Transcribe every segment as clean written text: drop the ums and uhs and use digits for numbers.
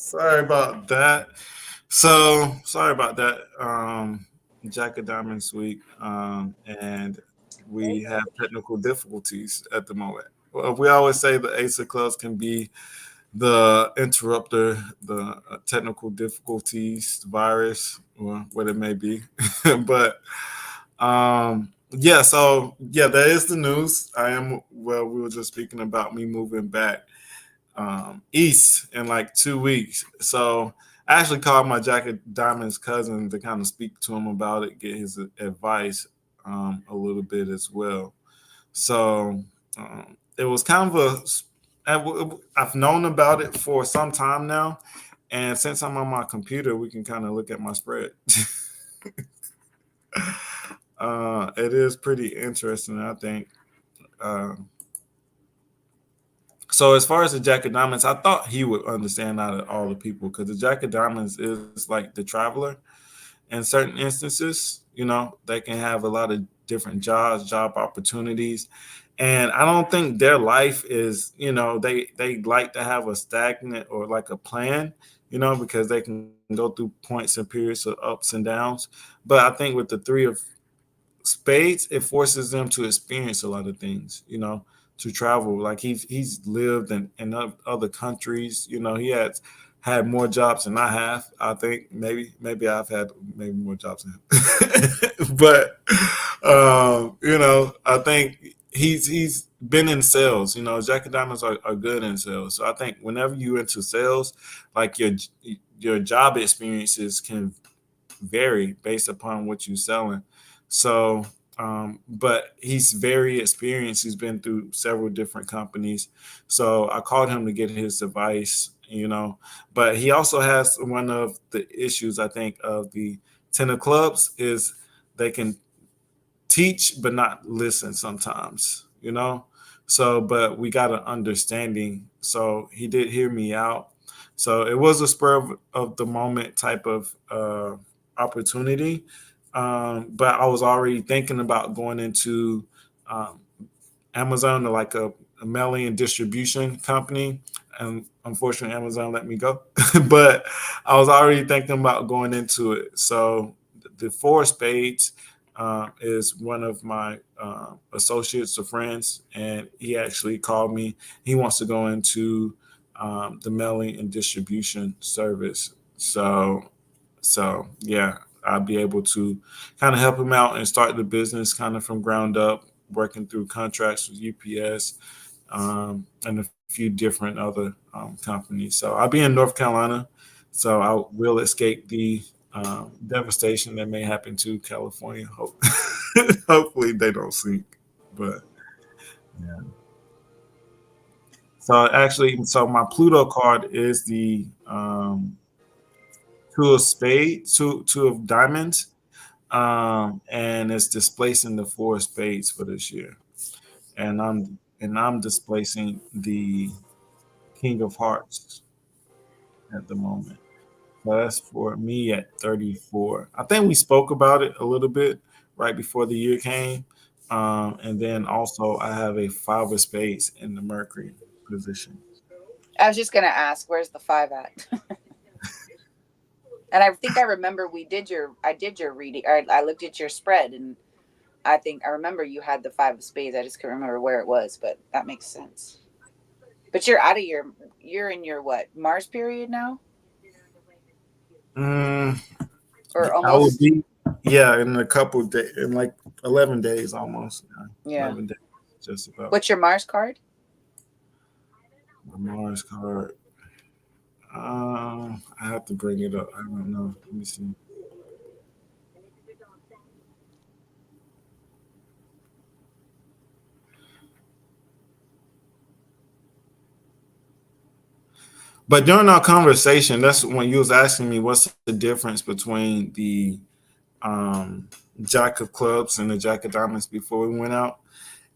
Sorry about that. So sorry about that. Jack of Diamonds week, and we have technical difficulties at the moment. Well, we always say the Ace of Clubs can be the interrupter, the technical difficulties, the virus, or what it may be. But yeah, so yeah, that is the news. We were just speaking about me moving back east in like 2 weeks. So I actually called my Jack of Diamonds cousin to kind of speak to him about it, get his advice a little bit as well. So it was kind of I've known about it for some time now. And since I'm on my computer, we can kind of look at my spread. It is pretty interesting, I think. Uh, So as far as the Jack of Diamonds, I thought he would understand out of all the people because the Jack of Diamonds is like the traveler. In certain instances, they can have a lot of different jobs, job opportunities. And I don't think their life is, they like to have a stagnant or like a plan, because they can go through points and periods of ups and downs. But I think with the three of spades, it forces them to experience a lot of things, to travel. Like he's lived in other countries. He has had more jobs than I have. I think maybe I've had maybe more jobs than him. But I think he's been in sales. Jack and Diamonds are good in sales. So I think whenever you into sales, like your job experiences can vary based upon what you're selling. So, but he's very experienced. He's been through several different companies. So I called him to get his advice, But he also has one of the issues, I think, of the 10 of clubs is they can teach but not listen sometimes. So, but we got an understanding. So he did hear me out. So it was a spur of the moment type of opportunity. But I was already thinking about going into um, Amazon or like a mailing distribution company. And unfortunately, Amazon let me go. But I was already thinking about going into it. So the four of spades is one of my associates or friends, and he actually called me. He wants to go into the mailing and distribution service. So yeah, I'll be able to kind of help him out and start the business kind of from ground up, working through contracts with UPS and a few different other companies. So I'll be in North Carolina, so I will escape the devastation that may happen to California. Hopefully they don't sink, but yeah. So my Pluto card is the two of spades, two of diamonds, and it's displacing the four of spades for this year, and I'm displacing the King of Hearts at the moment. So that's for me at 34. I think we spoke about it a little bit right before the year came, and then also I have a five of spades in the Mercury position. I was just gonna ask, where's the five at? And I think I remember I did your reading, or I looked at your spread, and I think I remember you had the five of spades. I just couldn't remember where it was, but that makes sense. But you're in your what, Mars period now, Mm, or I will almost? be, yeah, in a couple days, in like 11 days almost. Yeah, Yeah. 11 days, just about. What's your Mars card? The Mars card. I have to bring it up. I don't know. Let me see. But during our conversation, that's when you was asking me what's the difference between the um, Jack of Clubs and the Jack of Diamonds before we went out.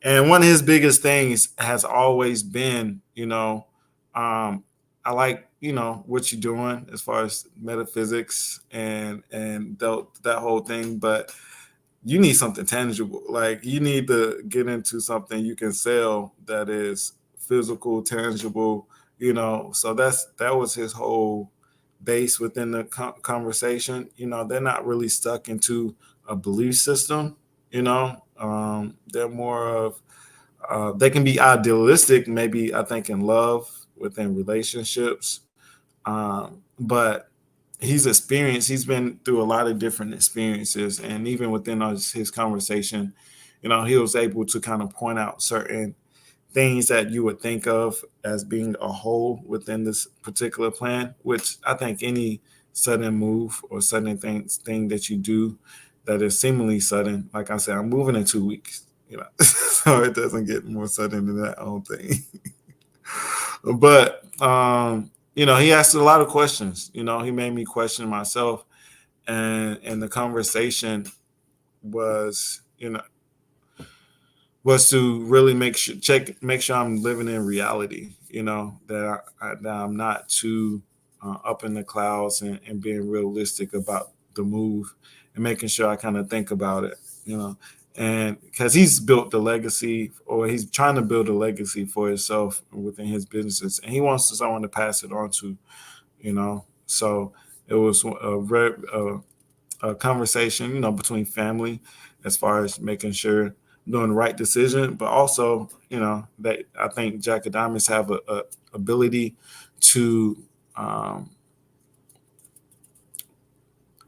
And one of his biggest things has always been, I like, what you're doing as far as metaphysics and that whole thing, but you need something tangible. Like you need to get into something you can sell that is physical, tangible. So that was his whole. based within the conversation. They're not really stuck into a belief system. They're more of they can be idealistic, maybe I think in love within relationships, but he's experienced. He's been through a lot of different experiences, and even within his conversation, he was able to kind of point out certain things that you would think of as being a whole within this particular plan, which I think any sudden move or sudden thing that you do that is seemingly sudden, like I said, I'm moving in 2 weeks, so it doesn't get more sudden than that, I don't think. But he asked a lot of questions. He made me question myself, and the conversation was, was to really make sure I'm living in reality. That I'm not too up in the clouds, and being realistic about the move, and making sure I kind of think about it. And because he's built the legacy, or he's trying to build a legacy for himself within his businesses, and he wants someone to pass it on to. So it was a conversation, between family, as far as making sure doing the right decision, but also, that I think Jack of Diamonds have a ability to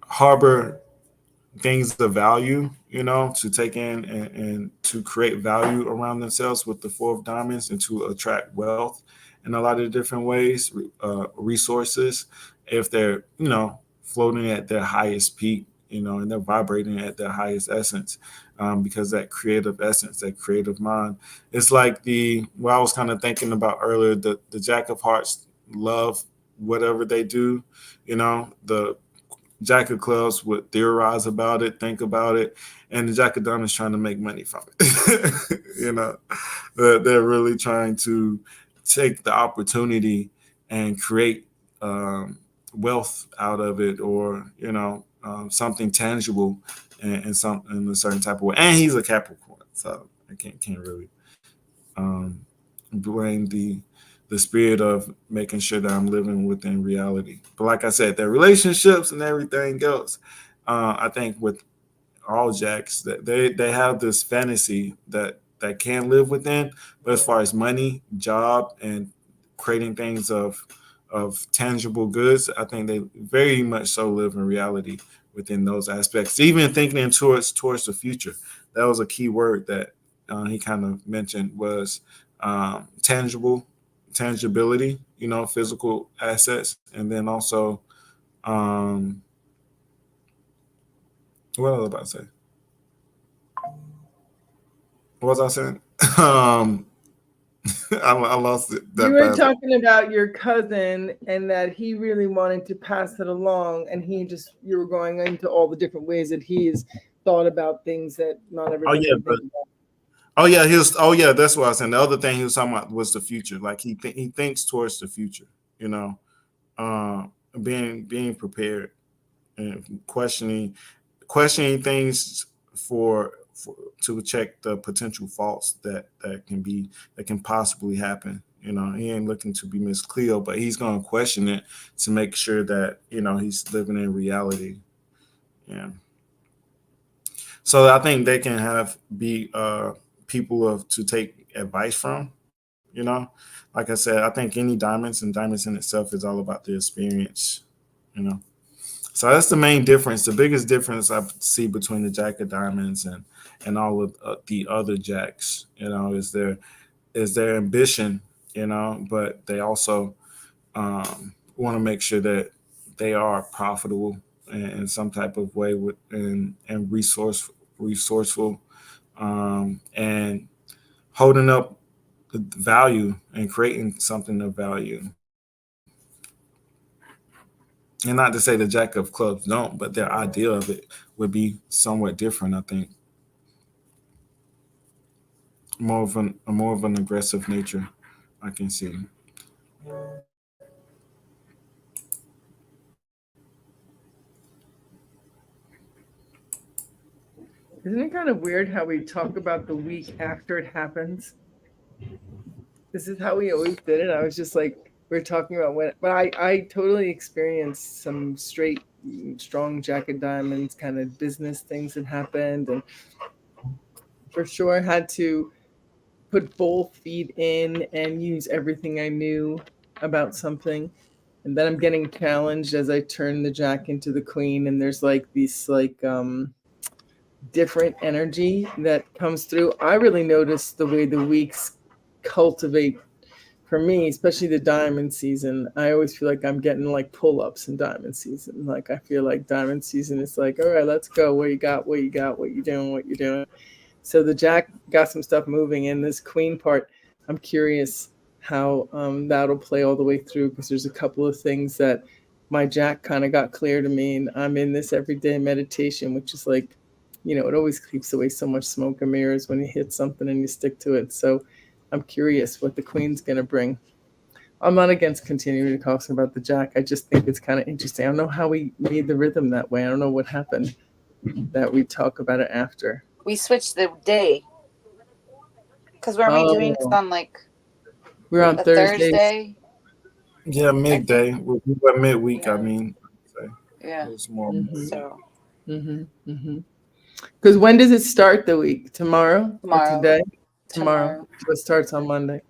harbor things of value, to take in, and to create value around themselves with the Four of Diamonds, and to attract wealth in a lot of different ways, resources, if they're, floating at their highest peak, and they're vibrating at their highest essence, because that creative essence, that creative mind, it's like what I was kind of thinking about earlier, the Jack of Hearts love whatever they do, the Jack of Clubs would theorize about it, think about it, and the Jack of Diamonds trying to make money from it. They're really trying to take the opportunity and create wealth out of it, or something tangible, and some in a certain type of way. And he's a Capricorn, so I can't really blame the spirit of making sure that I'm living within reality. But like I said, their relationships and everything else, I think with all Jacks, that they have this fantasy that can live within. But as far as money, job, and creating things of tangible goods, I think they very much so live in reality within those aspects. Even thinking towards the future, that was a key word that he kind of mentioned, was tangibility, physical assets, and then also, what was I about to say? What was I saying? I lost it You that were fast. talking about your cousin and that he really wanted to pass it along, and you were going into all the different ways that he's thought about things that not Oh everybody yeah, would think about. oh yeah, oh yeah, that's what I was saying. The other thing he was talking about was the future. Like he thinks towards the future. You know, uh, being prepared, and questioning things for to check the potential faults that can possibly happen. He ain't looking to be Miss Cleo, but he's going to question it to make sure that he's living in reality. Yeah. So I think they can be people to take advice from. Like I said, I think any diamonds in itself is all about the experience. You know. So that's the main difference. The biggest difference I see between the Jack of Diamonds and all of the other jacks, is their ambition, but they also want to make sure that they are profitable in some type of way, and resourceful, and holding up the value and creating something of value. And not to say the Jack of Clubs don't, but their idea of it would be somewhat different. I think more of an aggressive nature. I can see. Isn't it kind of weird how we talk about the week after it happens? This is how we always did it. I was just like, we're talking about when, but I totally experienced some straight, strong Jack of Diamonds kind of business things that happened, and for sure had to put both feet in and use everything I knew about something. And then I'm getting challenged as I turn the Jack into the Queen, and there's like this different energy that comes through. I really notice the way the weeks cultivate for me, especially the diamond season. I always feel like I'm getting like pull-ups in diamond season. Like I feel like diamond season is like, all right, let's go. What you got? What you got? What you doing? What you doing? So the Jack got some stuff moving, and this Queen part, I'm curious how that'll play all the way through, because there's a couple of things that my Jack kind of got clear to me, and I'm in this everyday meditation, which is like, it always keeps away so much smoke and mirrors when you hit something and you stick to it. So I'm curious what the Queen's going to bring. I'm not against continuing to talk about the Jack. I just think it's kind of interesting. I don't know how we made the rhythm that way. I don't know what happened that we talk about it after. We switched the day because we're we doing this on like we're on a Thursdays. Thursday? Yeah, midday. We're midweek. Yeah. I mean, Yeah. it was more. So Because when does it start the week? Tomorrow? Or today? Tomorrow. So it starts on Monday.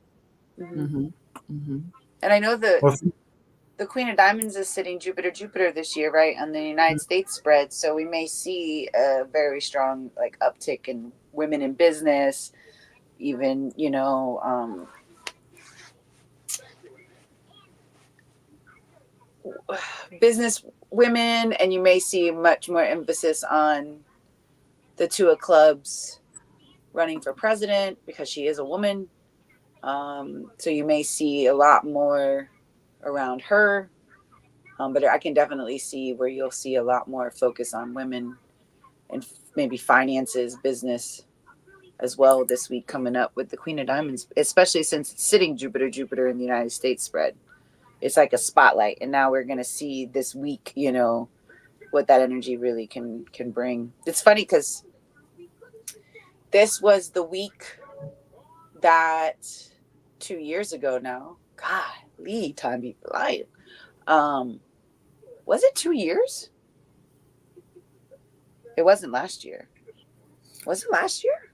And I know the Queen of Diamonds is sitting Jupiter this year, right, on the United States spread. So we may see a very strong like uptick in women in business, even, business women, and you may see much more emphasis on the Two of Clubs running for president because she is a woman. So you may see a lot more around her. But I can definitely see where you'll see a lot more focus on women and maybe finances, business as well this week coming up with the Queen of Diamonds, especially since it's sitting Jupiter in the United States spread. It's like a spotlight. And now we're going to see this week, what that energy really can bring. It's funny because this was the week that 2 years ago now, golly, time be flying. Was it 2 years? It wasn't last year. Was it last year?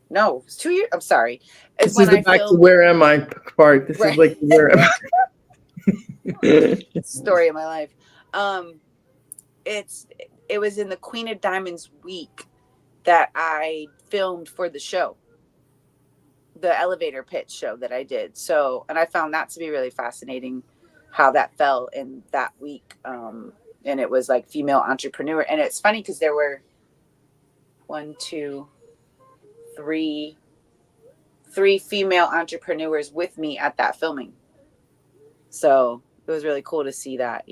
No, it was 2 years. I'm sorry. This is the back to where am I part. This is like where am I? Story of my life. It was in the Queen of Diamonds week that I filmed for the show, the elevator pitch show that I did. So, and I found that to be really fascinating, how that fell in that week. And it was like female entrepreneur. And it's funny because there were 3 female entrepreneurs with me at that filming. So it was really cool to see that,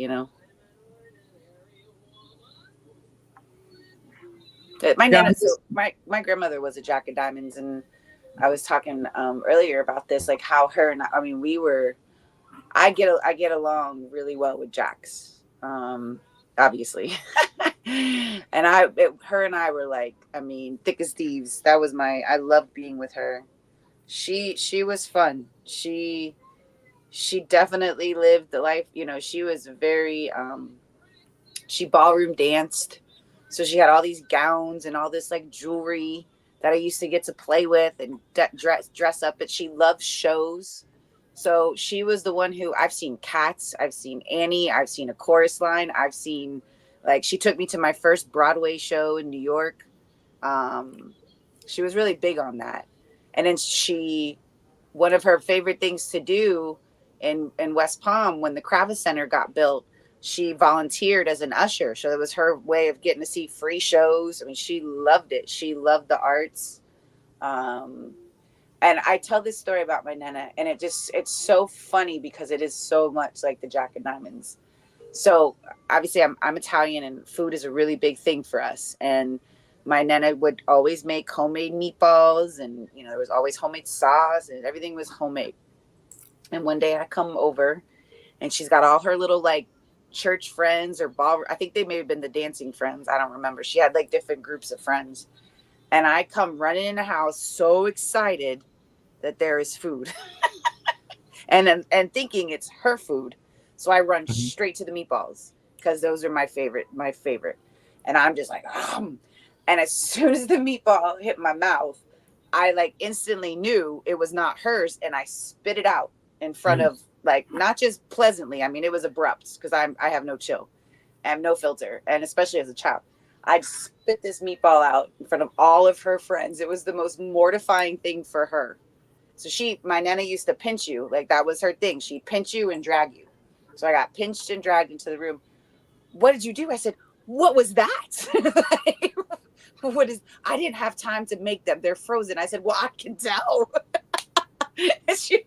My grandmother was a Jack of Diamonds, and I was talking earlier about this, like how her and I get along really well with Jacks, obviously, and her and I were like, thick as thieves. That was I loved being with her. She was fun. She definitely lived the life. She was very she ballroom danced. So she had all these gowns and all this like jewelry that I used to get to play with and dress up. But she loved shows. So she was the one who, I've seen Cats, I've seen Annie, I've seen A Chorus Line, I've seen, like, she took me to my first Broadway show in New York. She was really big on that. And then one of her favorite things to do in West Palm, when the Kravis Center got built, she volunteered as an usher. So it was her way of getting to see free shows. She loved it. She loved the arts. And I tell this story about my Nana, and it's so funny because it is so much like the Jack of Diamonds. So obviously I'm Italian, and food is a really big thing for us. And my Nana would always make homemade meatballs, and, there was always homemade sauce, and everything was homemade. And one day I come over, and she's got all her little like church friends or ball. I think they may have been the dancing friends. I don't remember. She had like different groups of friends. And I come running in the house so excited that there is food. and thinking it's her food. So I run Mhm. straight to the meatballs because those are my favorite. And I'm just like, and as soon as the meatball hit my mouth, I like instantly knew it was not hers, and I spit it out in front Mhm. of, like, not just pleasantly. I mean, it was abrupt because I have no chill, I have no filter, and especially as a child, I'd spit this meatball out in front of all of her friends. It was the most mortifying thing for her. So my nana used to pinch you, like that was her thing. She'd pinch you and drag you. So I got pinched and dragged into the room. What did you do? I said, what was that? Like, what is? I didn't have time to make them. They're frozen. I said, well, I can tell. and, she,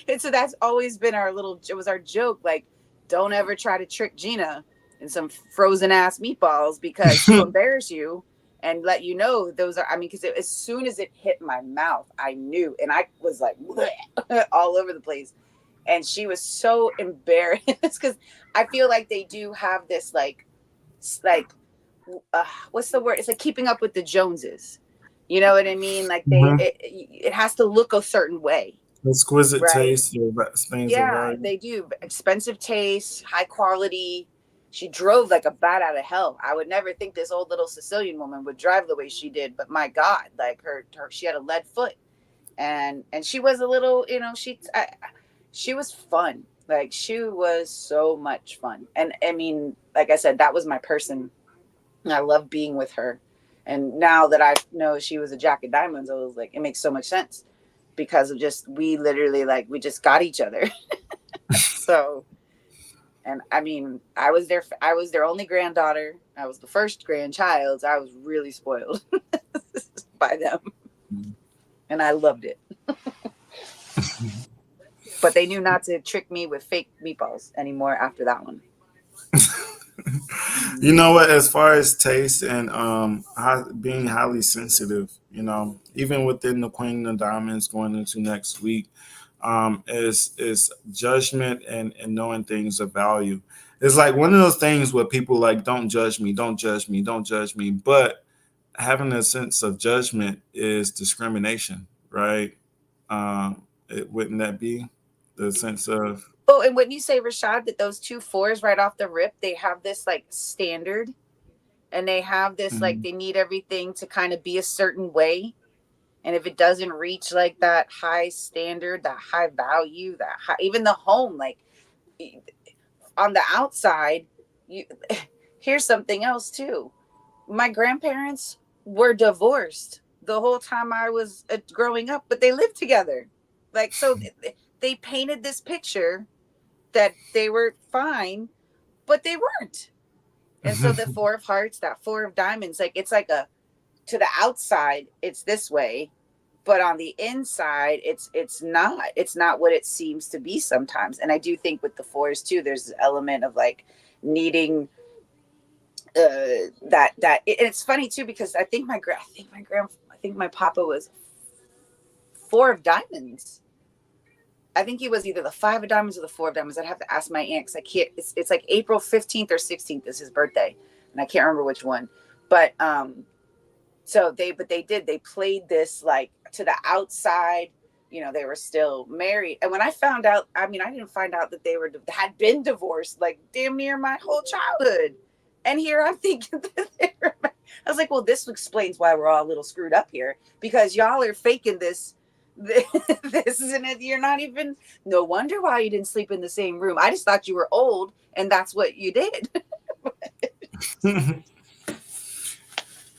and so that's always been it was our joke. Like, don't ever try to trick Gina in some frozen ass meatballs because she'll embarrass you and let you know those are, I mean, because as soon as it hit my mouth, I knew. And I was like, all over the place. And she was so embarrassed because I feel like they do have this like what's the word? It's like keeping up with the Joneses. You know what I mean? Like Mhm. it has to look a certain way, Exquisite right? taste or things of Yeah, value. they do. Expensive taste, high quality. She drove like a bat out of hell. I would never think this old little Sicilian woman would drive the way she did, but my God, like her she had a lead foot, and she was a little, she was fun. Like she was so much fun, and I mean, like I said, that was my person. I love being with her. And now that I know she was a Jack of Diamonds, I was like, it makes so much sense because of just, we literally, like, we just got each other. So, and I mean, I was their only granddaughter. I was the first grandchild. I was really spoiled by them, and I loved it. But they knew not to trick me with fake meatballs anymore after that one. You know what? As far as taste and being highly sensitive, even within the Queen of Diamonds going into next week, is judgment and knowing things of value. It's like one of those things where people like don't judge me, don't judge me, don't judge me, but having a sense of judgment is discrimination, right? Wouldn't that be the sense of? Oh, and wouldn't you say, Rashad, that those two fours right off the rip, they have this like standard, and they have this like Mhm. they need everything to kind of be a certain way. And if it doesn't reach like that high standard, that high value, that high, even the home, like on the outside, you here's something else too. My grandparents were divorced the whole time I was growing up, but they lived together. Like, so they painted this picture that they were fine, but they weren't. And so the four of hearts, that four of diamonds, like it's like a, to the outside, it's this way, but on the inside, it's not what it seems to be sometimes. And I do think with the fours too, there's an element of like needing and it's funny too because I think my papa was four of diamonds. I think he was either the five of diamonds or the four of diamonds. I'd have to ask my aunt because I can't. It's like April 15th or 16th is his birthday, and I can't remember which one. But they played this like to the outside. They were still married, and when I found out, I mean, I didn't find out that they had been divorced like damn near my whole childhood. And here I'm thinking that I was like, well, this explains why we're all a little screwed up here because y'all are faking this. This isn't it. You're not even. No wonder why you didn't sleep in the same room. I just thought you were old, and that's what you did.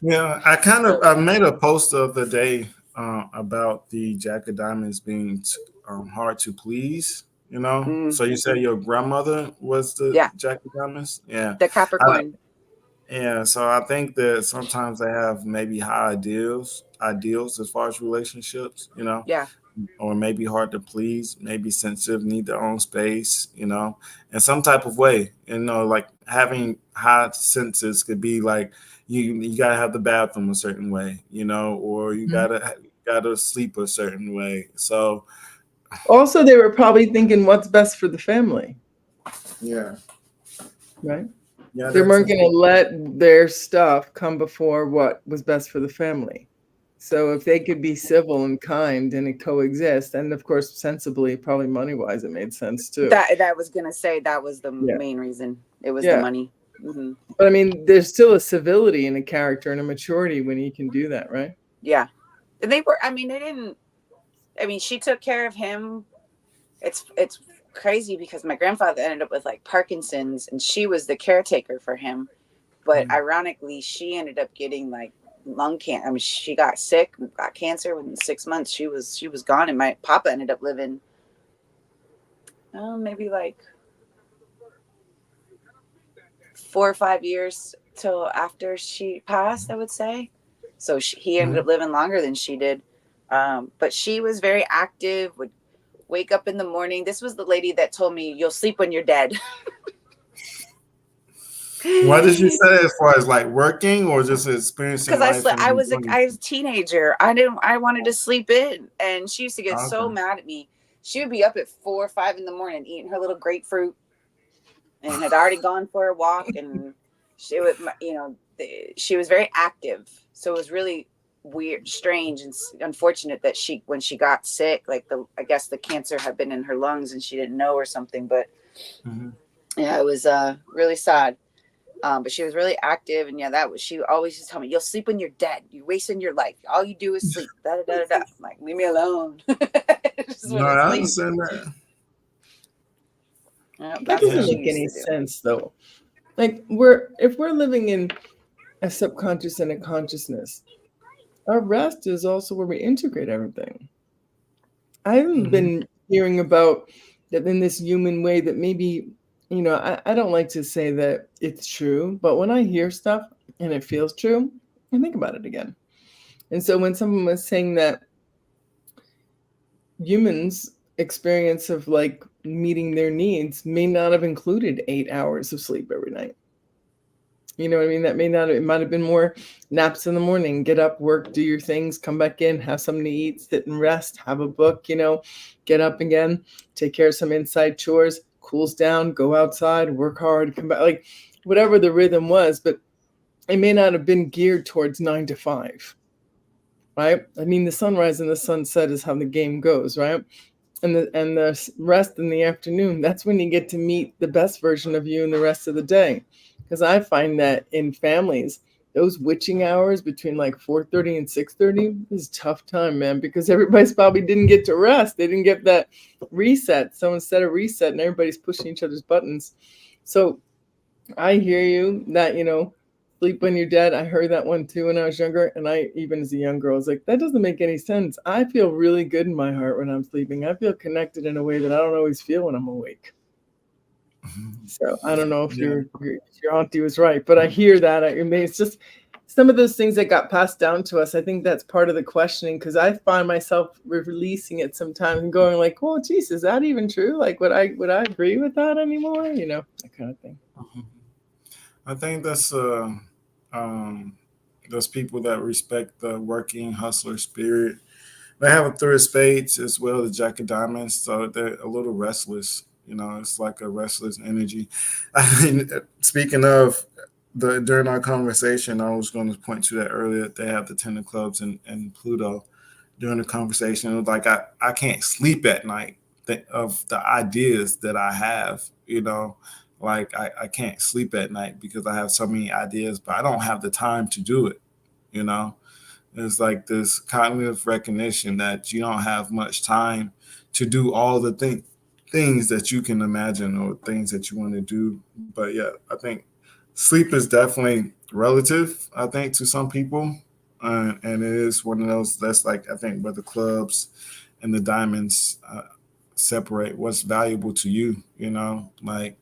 Yeah, I So, made a post of the day about the Jack of Diamonds being hard to please. So you said your grandmother was the yeah, Jack of Diamonds. Yeah, the I, Capricorn. yeah. So I think that sometimes they have maybe high ideals as far as relationships. Yeah. Or maybe hard to please, maybe sensitive, need their own space, in some type of way. Like having high senses could be like you gotta have the bathroom a certain way, or you gotta sleep a certain way. So Also, they were probably thinking what's best for the family, yeah, right? yeah, They that's weren't going important. to let their stuff come before what was best for the family. So if they could be civil and kind and it coexist, and of course sensibly, probably money wise, it made sense too. That was gonna say that was the Yeah, main reason. It was the yeah. money. Hmm. But I mean, there's still a civility and a character and a maturity when you can do that, right? Yeah, and they were. I mean, they didn't. I mean, she took care of him. It's crazy because my grandfather ended up with like Parkinson's, and she was the caretaker for him. But ironically, she ended up getting like lung cancer. I mean, she got sick, got cancer within 6 months. She was gone, and my papa ended up living, maybe like 4 or 5 years till after she passed, I would say. So he ended up living longer than she did. But she was very active, would wake up in the morning. This was the lady that told me, "You'll sleep when you're dead." Why did you say as far as like working or just experiencing Because life and I was enjoying? I was a teenager. I wanted to sleep in, and she used to get so Okay. mad at me. She would be up at 4 or 5 in the morning eating her little grapefruit, and had already gone for a walk, and she would, she was very active. So it was really weird, strange, and unfortunate that when she got sick, like I guess the cancer had been in her lungs and she didn't know or something. But Mhm. yeah, it was really sad. But she was really active, and yeah, she always just tell me, "You'll sleep when you're dead. You're wasting your life. All you do is sleep." Da da da da da. I'm like, leave me alone. I just No, want to I sleep. understand that. Yep, That that's what doesn't Yeah. she make used any to do. sense though. Like if we're living in a subconscious and a consciousness, our rest is also where we integrate everything. I haven't Mhm. been hearing about that in this human way that maybe, I don't like to say that it's true, but when I hear stuff and it feels true, I think about it again. And so when someone was saying that humans' experience of like meeting their needs may not have included 8 hours of sleep every night. You know what I mean? That may not, it might have been more naps in the morning, get up, work, do your things, come back in, have something to eat, sit and rest, have a book, get up again, take care of some inside chores, cools down, go outside, work hard, come back, like whatever the rhythm was, but it may not have been geared towards 9 to 5, right? I mean, the sunrise and the sunset is how the game goes, right? And the rest in the afternoon, that's when you get to meet the best version of you in the rest of the day. Because I find that in families, those witching hours between like 4:30 and 6:30 is a tough time, man, because everybody's probably didn't get to rest. They didn't get that reset. So instead of reset, and everybody's pushing each other's buttons. So I hear you that, sleep when you're dead. I heard that one too when I was younger. And I, even as a young girl, was like, that doesn't make any sense. I feel really good in my heart when I'm sleeping. I feel connected in a way that I don't always feel when I'm awake. So I don't know if Yeah. your auntie was right, but I hear that. I mean, it's just some of those things that got passed down to us. I think that's part of the questioning, because I find myself releasing it sometimes and going like, "Oh, geez, is that even true? Like, would I agree with that anymore? That kind of thing." I think um, those people that respect the working hustler spirit. They have a three of spades as well, the jack of diamonds, so they're a little restless. It's like a restless energy. I mean, speaking of during our conversation, I was going to point to that earlier. They have the ten of clubs and Pluto during the conversation. It was like I can't sleep at night of the ideas that I have. Like I can't sleep at night because I have so many ideas, but I don't have the time to do it. You know, it's like this cognitive recognition that you don't have much time to do all the things that you can imagine or things that you want to do. But yeah, I think sleep is definitely relative, I think, to some people. And it is one of those that's like, I think, where the clubs and the diamonds separate what's valuable to you, like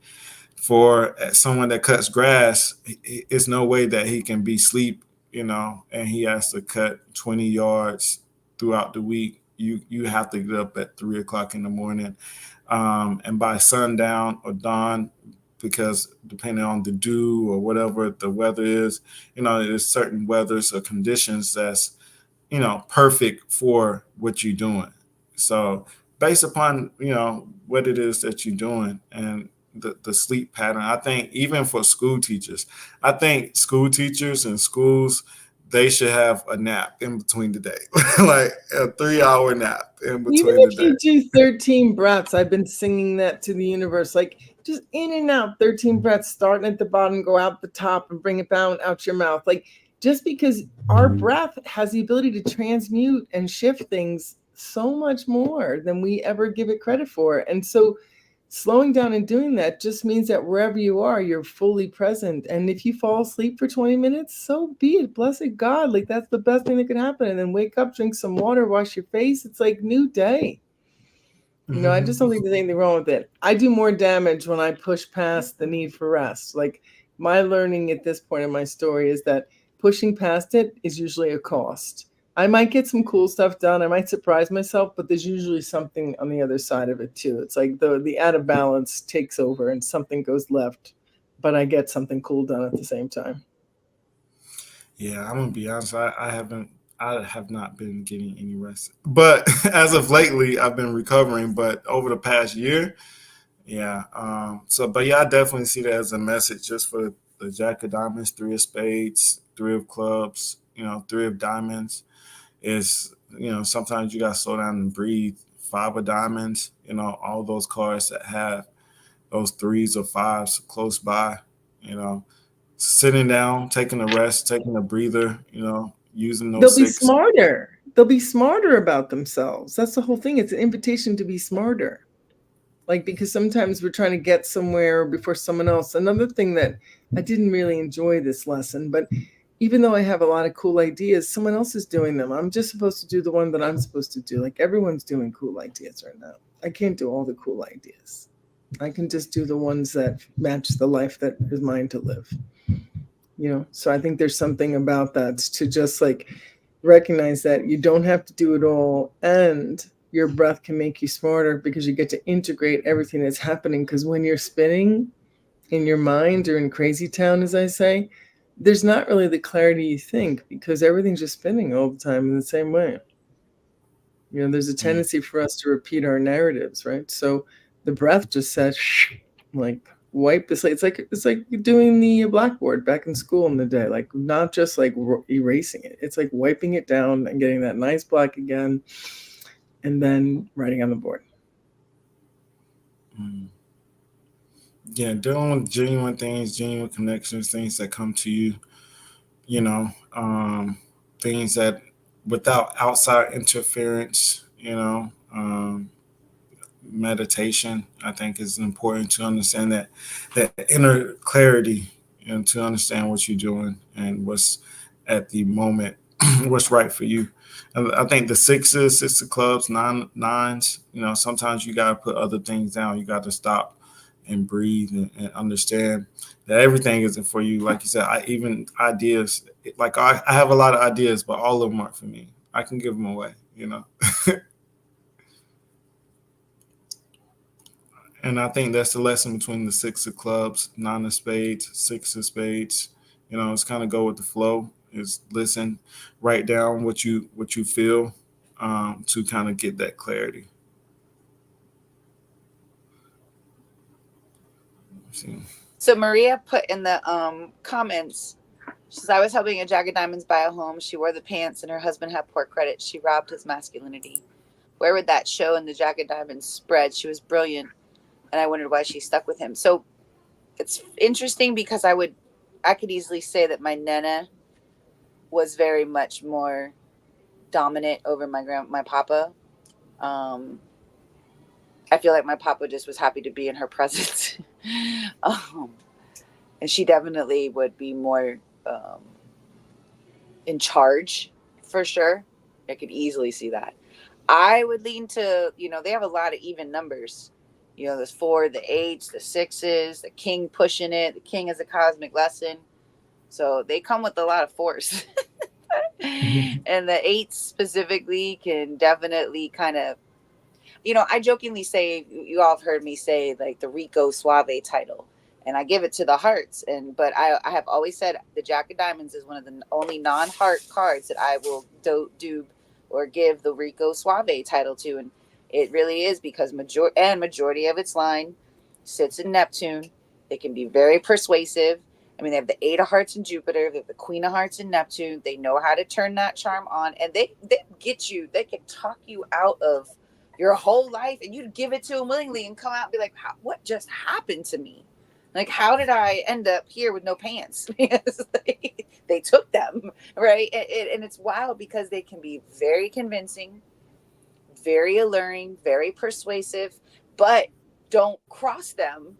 for someone that cuts grass, it's no way that he can be sleep, and he has to cut 20 yards throughout the week. You have to get up at 3 o'clock in the morning, and by sundown or dawn, because depending on the dew or whatever the weather is, there's certain weathers or conditions that's perfect for what you're doing. So based upon, what it is that you're doing and the sleep pattern, I think even for school teachers, I think school teachers and schools, they should have a nap in between the day, like a 3-hour nap in Even between the if day. you do 13 breaths, I've been singing that to the universe, like just in and out, 13 breaths, starting at the bottom, go out the top and bring it down out your mouth. Like, just because our breath has the ability to transmute and shift things so much more than we ever give it credit for. And so slowing down and doing that just means that wherever you are, you're fully present. And if you fall asleep for 20 minutes, so be it. Blessed God. Like, that's the best thing that could happen. And then wake up, drink some water, wash your face. It's like new day. I just don't think there's anything wrong with it. I do more damage when I push past the need for rest. Like, my learning at this point in my story is that pushing past it is usually a cost. I might get some cool stuff done. I might surprise myself, but there's usually something on the other side of it too. It's like the out of balance takes over and something goes left, but I get something cool done at the same time. Yeah, I'm gonna be honest. I have not been getting any rest. But as of lately, I've been recovering. But over the past year, yeah. But yeah, I definitely see that as a message just for the Jack of Diamonds, Three of Spades, Three of Clubs, Three of Diamonds. Is sometimes you gotta slow down and breathe. Five of Diamonds, all those cards that have those threes or fives close by, sitting down, taking a rest, taking a breather, using those They'll be six. smarter. They'll be smarter about themselves. That's the whole thing. It's an invitation to be smarter. Like, because sometimes we're trying to get somewhere before someone else. Another thing that I didn't really enjoy this lesson, but even though I have a lot of cool ideas, someone else is doing them. I'm just supposed to do the one that I'm supposed to do. Like, everyone's doing cool ideas right now. I can't do all the cool ideas. I can just do the ones that match the life that is mine to live. So I think there's something about that, to just like recognize that you don't have to do it all, and your breath can make you smarter because you get to integrate everything that's happening. Because when you're spinning in your mind or in crazy town, as I say, there's not really the clarity you think, because everything's just spinning all the time in the same way. There's a tendency for us to repeat our narratives, right? So the breath just says, shh, like, wipe the slate. It's like doing the blackboard back in school in the day, like not just like erasing it. It's like wiping it down and getting that nice black again, and then writing on the board. Yeah, dealing with genuine things, genuine connections, things that come to you, things that without outside interference, meditation, I think, is important to understand that inner clarity, and to understand what you're doing and what's at the moment, what's right for you. And I think the sixes, six of clubs, nines, sometimes you got to put other things down. You got to stop and breathe and understand that everything isn't for you. Like you said, even ideas, like I have a lot of ideas, but all of them aren't for me. I can give them away, And I think that's the lesson between the six of clubs, nine of spades, six of spades. It's kind of go with the flow. Is listen, write down what you feel, to kind of get that clarity. So Maria put in the comments, she says, I was helping a Jack of Diamonds buy a home. She wore the pants and her husband had poor credit. She robbed his masculinity. Where would that show in the Jack of Diamonds spread? She was brilliant, and I wondered why she stuck with him. So it's interesting because I could easily say that my Nana was very much more dominant over my papa. I feel like my papa just was happy to be in her presence. And she definitely would be more in charge, for sure. I could easily see that. I would lean to, they have a lot of even numbers. There's 4, the 8s, the 6s, the king pushing it. The king is a cosmic lesson. So they come with a lot of force. And the 8s specifically can definitely kind of, I jokingly say, you all have heard me say, like, the Rico Suave title. And I give it to the hearts. But I have always said the Jack of Diamonds is one of the only non-heart cards that I will do or give the Rico Suave title to. And it really is because majority of its line sits in Neptune. It can be very persuasive. I mean, they have the Eight of Hearts in Jupiter, they have the Queen of Hearts in Neptune. They know how to turn that charm on, and they get you. They can talk you out of your whole life, and you give it to them willingly, and come out and be like, "What just happened to me? Like, how did I end up here with no pants?" Because they took them, right? And it's wild because they can be very convincing, very alluring, very persuasive, but don't cross them.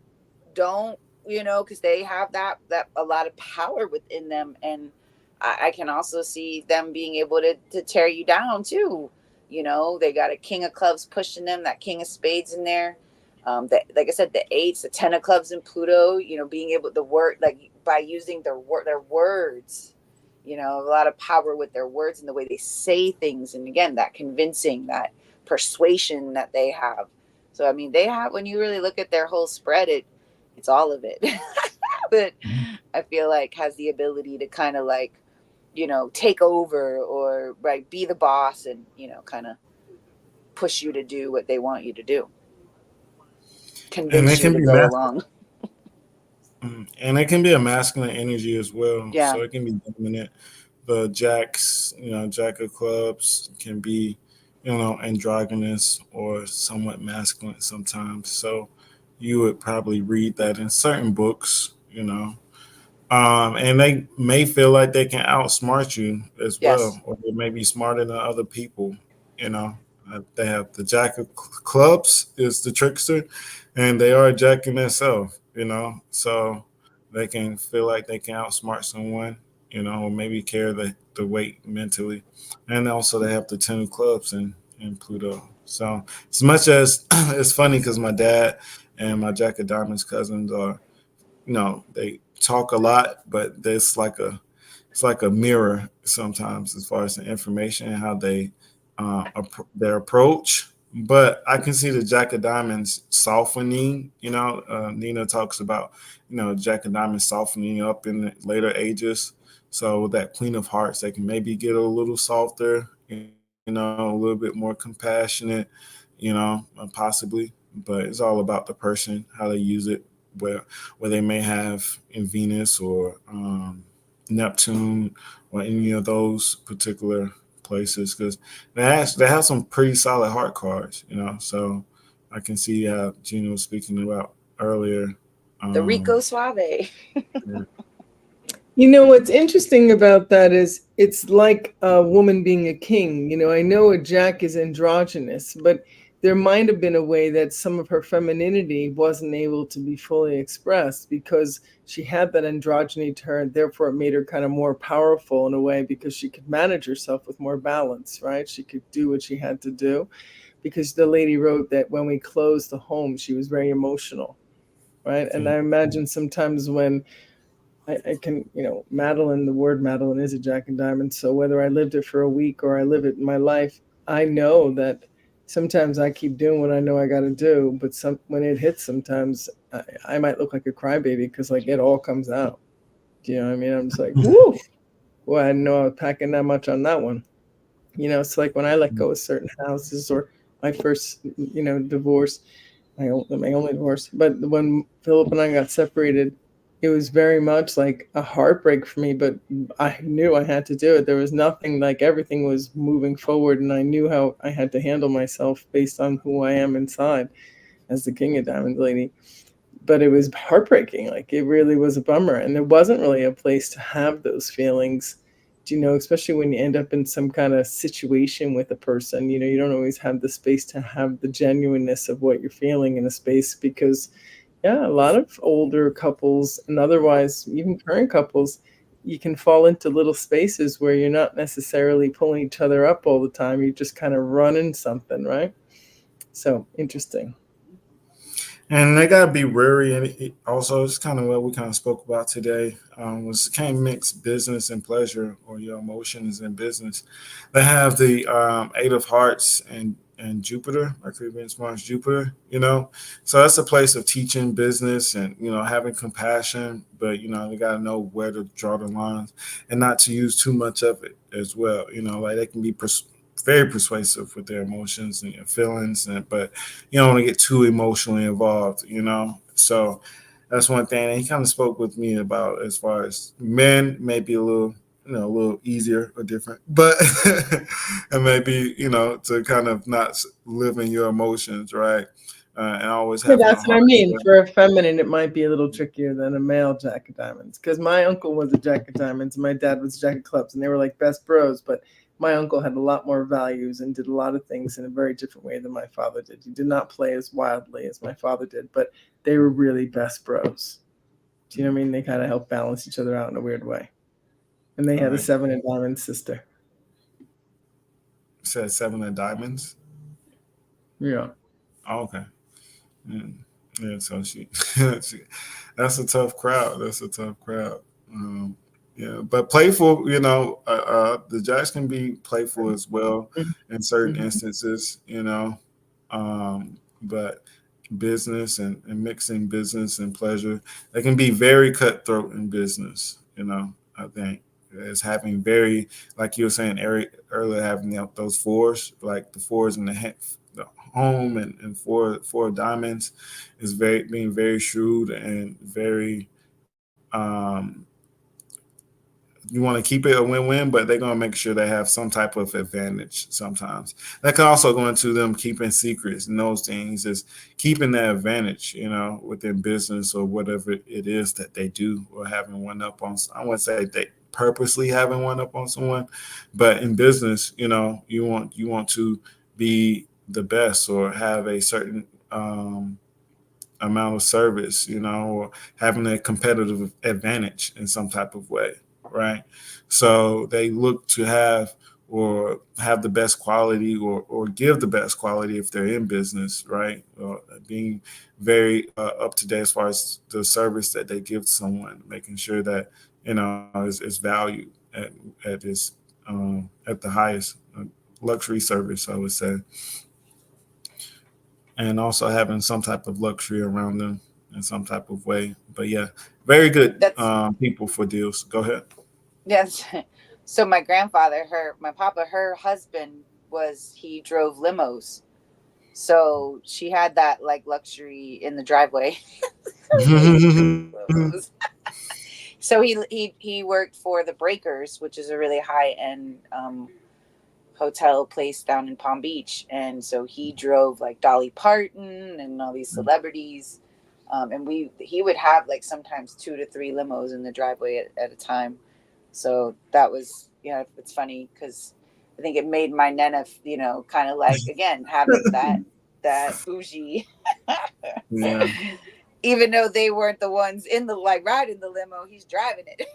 Don't, because they have that a lot of power within them. And I can also see them being able to tear you down too. They got a King of Clubs pushing them, that King of Spades in there. Like I said, the eights, the 10 of clubs in Pluto, being able to work, like, by using their words, a lot of power with their words and the way they say things. And again, that convincing, that persuasion that they have. So, I mean, they have, when you really look at their whole spread, it's all of it. But I feel like has the ability to kind of like, take over, or right, be the boss, and, kind of push you to do what they want you to do. And Convince it you can to be go along. and it can be a masculine energy as well. Yeah. So it can be dominant. The jacks, jack of clubs can be, androgynous or somewhat masculine sometimes. So you would probably read that in certain books. And they may feel like they can outsmart you as Yes. well, or they may be smarter than other people. You know, they have the jack of clubs is the trickster, and they are jacking themselves. So they can feel like they can outsmart someone. Or maybe carry the weight mentally, and also they have the 10 of clubs in Pluto. So as much as it's funny because my dad and my jack of diamonds cousins are, they talk a lot, but there's like it's like a mirror sometimes as far as the information and how they their approach. But I can see the Jack of Diamonds softening. Nina talks about Jack of Diamonds softening up in the later ages. So with that Queen of Hearts, they can maybe get a little softer. A little bit more compassionate. Possibly. But it's all about the person, how they use it, where they may have in Venus or Neptune or any of those particular places, because they have some pretty solid heart cards. So I can see how Gina was speaking about earlier. The Rico Um, Suave. What's interesting about that is it's like a woman being a king. I know a jack is androgynous, but there might have been a way that some of her femininity wasn't able to be fully expressed because she had that androgyny to her. Therefore, it made her kind of more powerful in a way because she could manage herself with more balance, right? She could do what she had to do because the lady wrote that when we closed the home, she was very emotional, right? And I imagine sometimes when I can, Madeline, the word Madeline is a jack and diamond. So whether I lived it for a week or I live it in my life, I know that sometimes I keep doing what I know I got to do. But when it hits, sometimes I might look like a crybaby because like it all comes out. Do you know what I mean? I'm just like, woo! Well, I didn't know I was packing that much on that one. It's like when I let go of certain houses or my first, divorce, my only divorce. But when Philip and I got separated, it was very much like a heartbreak for me, but I knew I had to do it. There was nothing, like everything was moving forward, and I knew how I had to handle myself based on who I am inside as the King of Diamonds lady. But it was heartbreaking. Like it really was a bummer. And there wasn't really a place to have those feelings, especially when you end up in some kind of situation with a person. You don't always have the space to have the genuineness of what you're feeling in a space because yeah, a lot of older couples and otherwise even current couples, you can fall into little spaces where you're not necessarily pulling each other up all the time. You're just kind of running something, right? So interesting. And they gotta be wary. And also, it's kind of what we kind of spoke about today. Was can't mix business and pleasure, or your emotions and business. They have the Eight of Hearts and Jupiter, Mercury, Venus, Mars, Jupiter. So that's a place of teaching business and having compassion. But they gotta know where to draw the lines and not to use too much of it as well. Like they can be very persuasive with their emotions and your feelings, but you don't want to get too emotionally involved. So that's one thing. And he kind of spoke with me about as far as men may be a little, a little easier or different, but and maybe to kind of not live in your emotions, right? And always Yeah, having a that's what I heart. mean. For a feminine, it might be a little trickier than a male Jack of Diamonds. Because my uncle was a Jack of Diamonds, and my dad was a Jack of Clubs, and they were like best bros. But my uncle had a lot more values and did a lot of things in a very different way than my father did. He did not play as wildly as my father did, but they were really best bros. Do you know what I mean? They kind of helped balance each other out in a weird way. And they All had a right. 7 of Diamonds sister. Said 7 of Diamonds. Yeah. Oh, okay. Mm. Yeah, so she, that's a tough crowd. That's a tough crowd. Um, yeah, but playful, the Jacks can be playful as well in certain Mhm. instances, but business and mixing business and pleasure, they can be very cutthroat in business, I think. It's having very, like you were saying earlier, having those fours, like the fours in the home and four of diamonds is being very shrewd and very you want to keep it a win-win, but they're going to make sure they have some type of advantage sometimes. That can also go into them keeping secrets and those things, is keeping that advantage, within business or whatever it is that they do, or having one up on, I wouldn't say they purposely having one up on someone, but in business, you want to be the best or have a certain amount of service, or having a competitive advantage in some type of way, right? So they look to have the best quality, or give the best quality if they're in business, right? Being very up to date as far as the service that they give to someone, making sure that is valued at the highest luxury service, I would say, and also having some type of luxury around them in some type of way. But yeah, very good That's people for deals. Go ahead. yes. So my grandfather, my papa, her husband he drove limos. So she had that like luxury in the driveway. So he worked for the Breakers, which is a really high end hotel place down in Palm Beach, and so he drove like Dolly Parton and all these celebrities, and he would have like sometimes 2 to 3 limos in the driveway at a time. So that was, it's funny because I think it made my nana, kind of like, again, having that bougie. Yeah, Even though they weren't the ones in the like riding the limo, he's driving it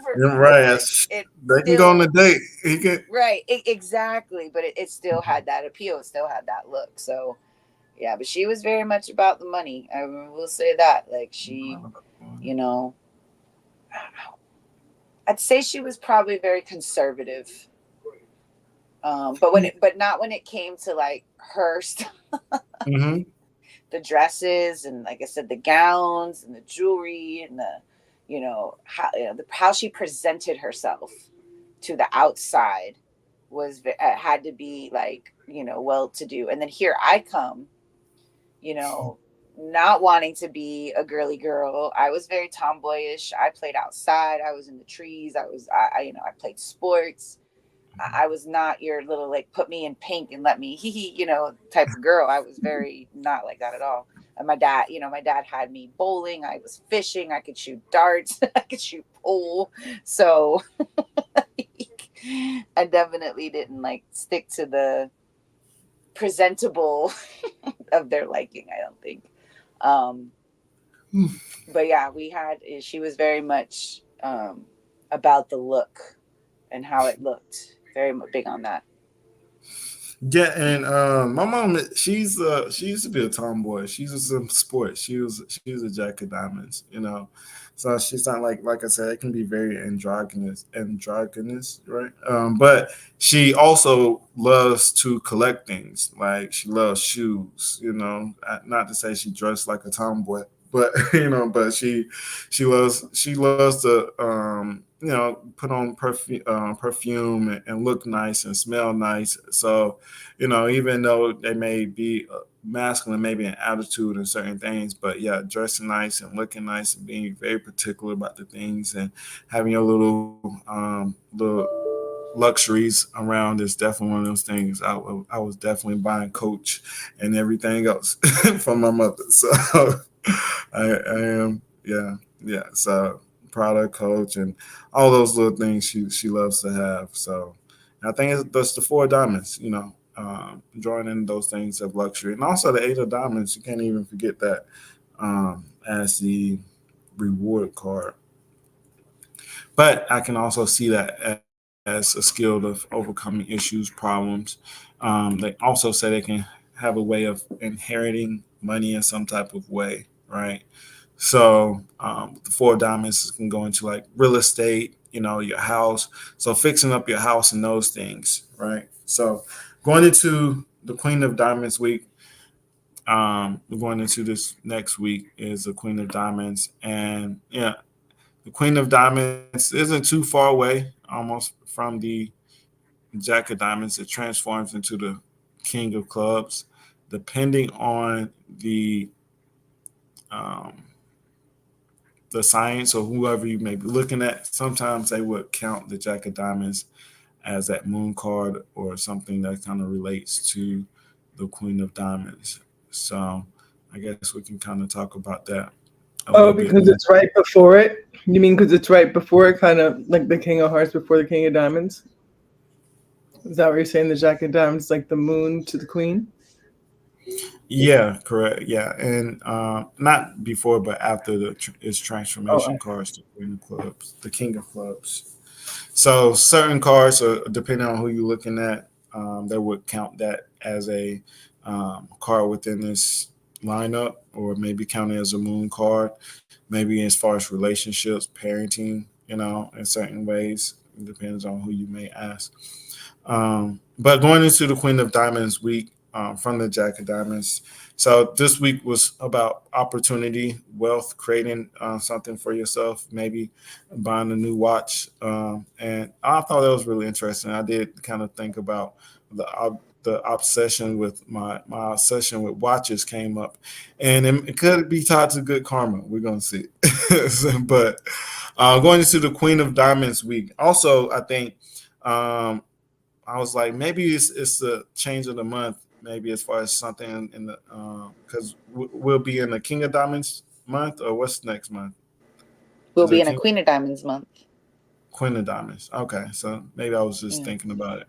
for you're me. right. But it They can go on a still, date. He can. right, exactly. But it still had that appeal. It still had that look. So yeah, but she was very much about the money. I will say that. Like you know, I'd say she was probably very conservative. But not when it came to like her stuff, Mm-hmm. the dresses and like I said, the gowns and the jewelry and how she presented herself to the outside had to be like well to do. And then here I come, you know, not wanting to be a girly girl. I was very tomboyish. I played outside. I was in the trees. I played sports. I was not your little like put me in pink and let me type of girl. I was very not like that at all. And my dad had me bowling. I was fishing. I could shoot darts. I could shoot pool. So I definitely didn't like stick to the presentable of their liking. I don't think. Um, but yeah, she was very much about the look and how it looked. Very big on that. Yeah, and my mom, she used to be a tomboy. She was in sports. She was a jack of diamonds, So she's not like I said, it can be very androgynous, right? But she also loves to collect things. Like she loves shoes, Not to say she dressed like a tomboy, but but she loves to put on perfume and look nice and smell nice. So, even though they may be masculine, maybe an attitude and certain things, but yeah, dressing nice and looking nice and being very particular about the things and having your little luxuries around is definitely one of those things. I was definitely buying Coach and everything else from my mother. So I am, yeah, yeah. So Prada, Coach, and all those little things she loves to have. So I think that's the four diamonds. Drawing in those things of luxury, and also the eight of diamonds. You can't even forget that as the reward card. But I can also see that as a skill of overcoming issues, problems. They also say they can have a way of inheriting money in some type of way, right? So the four of diamonds can go into like real estate, your house. So fixing up your house and those things, right? So going into the Queen of Diamonds week, we're going into this next week is the Queen of Diamonds, and yeah, the Queen of Diamonds isn't too far away, almost from the Jack of Diamonds. It transforms into the King of Clubs, depending on um, the science or whoever you may be looking at. Sometimes they would count the Jack of Diamonds as that moon card or something that kind of relates to the Queen of Diamonds. So I guess we can kind of talk about that a little Oh, bit because more. it's right before it? You mean because it's right before it, kind of like the King of Hearts before the King of Diamonds? Is that what you're saying? The Jack of Diamonds, like the moon to the Queen? Yeah, correct. Yeah, and not before, but after its Oh, transformation cards, the Queen of Clubs, the King of Clubs. So certain cards, are, depending on who you're looking at, they would count that as a card within this lineup, or maybe count it as a moon card. Maybe as far as relationships, parenting, in certain ways. It depends on who you may ask. But going into the Queen of Diamonds week from the Jack of Diamonds. So this week was about opportunity, wealth, creating something for yourself, maybe buying a new watch. And I thought that was really interesting. I did kind of think about the obsession with my obsession with watches came up, and it could be tied to good karma. We're gonna see, but going into the Queen of Diamonds week. Also, I think um, I was like, maybe it's the change of the month. Maybe as far as something in the because we'll be in the King of Diamonds month, or what's next month? We'll Is be it in a King Queen of Diamonds month. Queen of Diamonds? Okay, so maybe I was just Yeah. thinking about it.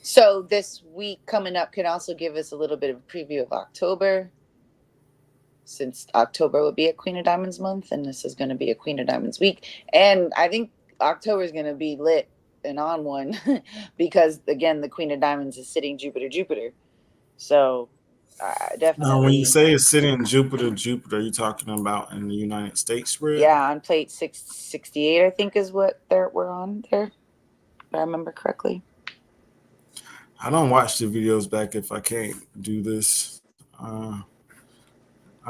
So this week coming up can also give us a little bit of a preview of October, since October will be a Queen of Diamonds month, and this is going to be a Queen of Diamonds week. And I think October is going to be lit and on one because again, the Queen of Diamonds is sitting Jupiter, Jupiter. So Now, when you definitely, say it's sitting in Jupiter, Jupiter, are you talking about in the United States spread? yeah, on plate 668, I think is what we're on there, if I remember correctly. I don't watch the videos back if I can't do this. I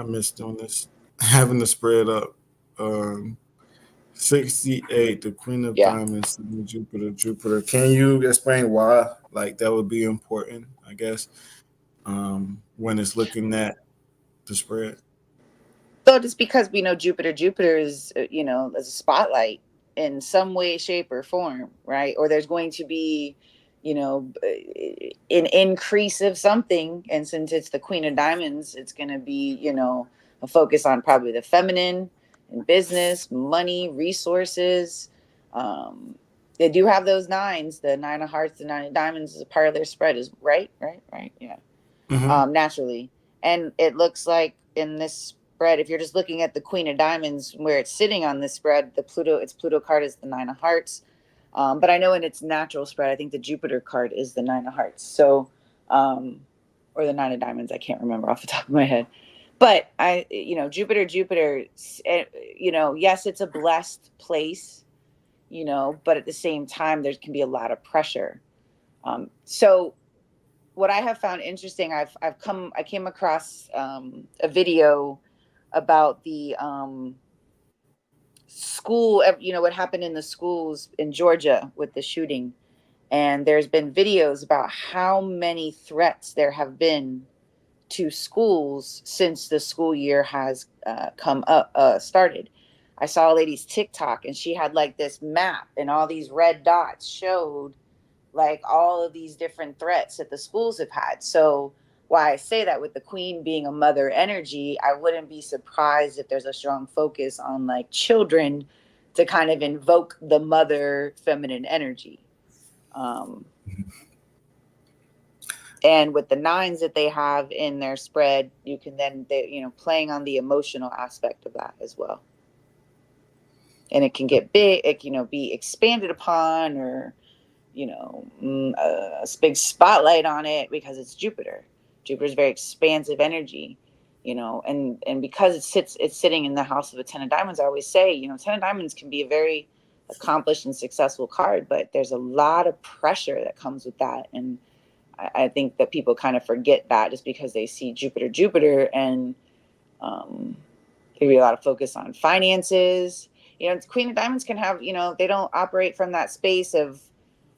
miss doing this, having the spread up. Um, 68, the Queen of Yeah. Diamonds, Jupiter, Jupiter. Can you explain why? Like that would be important, I guess, when it's looking at the spread. So just because we know Jupiter, Jupiter is, as a spotlight in some way, shape, or form, right? Or there's going to be, an increase of something. And since it's the Queen of Diamonds, it's going to be, a focus on probably the feminine and business, money, resources. They do have those nines, the nine of hearts, the nine of diamonds is a part of their spread, is right, right, yeah, Hmm. naturally. And it looks like in this spread, if you're just looking at the Queen of Diamonds where it's sitting on this spread, its Pluto card is the Nine of Hearts. But I know in its natural spread, I think the Jupiter card is the Nine of Hearts. So, or the Nine of Diamonds, I can't remember off the top of my head. But Jupiter, Jupiter, yes, it's a blessed place, but at the same time, there can be a lot of pressure. So what I have found interesting, I came across a video about the school, what happened in the schools in Georgia with the shooting. And there's been videos about how many threats there have been to schools since the school year has come up started. I saw a lady's TikTok, and she had like this map, and all these red dots showed like all of these different threats that the schools have had. So why I say that, with the queen being a mother energy, I wouldn't be surprised if there's a strong focus on like children to kind of invoke the mother feminine energy. Um, and with the nines that they have in their spread, you can then, playing on the emotional aspect of that as well. And it can get big, it can, be expanded upon, or a big spotlight on it, because it's Jupiter. Jupiter's very expansive energy, and because it's sitting in the house of a 10 of diamonds. I always say, 10 of diamonds can be a very accomplished and successful card, but there's a lot of pressure that comes with that. And I think that people kind of forget that, just because they see Jupiter, and there be a lot of focus on finances. Queen of Diamonds can have, they don't operate from that space of,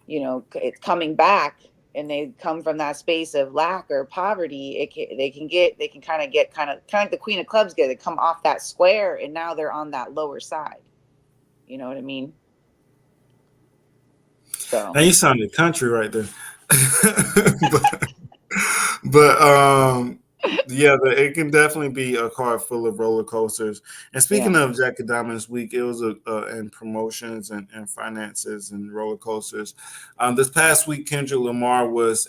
it's coming back, and they come from that space of lack or poverty. They can kind of get like the Queen of Clubs get. They come off that square, and now they're on that lower side. You know what I mean? So Now you sounded country right there. but, but yeah, it can definitely be a card full of roller coasters. And speaking yeah. of Jack of Diamonds week, it was in promotions and finances and roller coasters. This past week, Kendrick Lamar was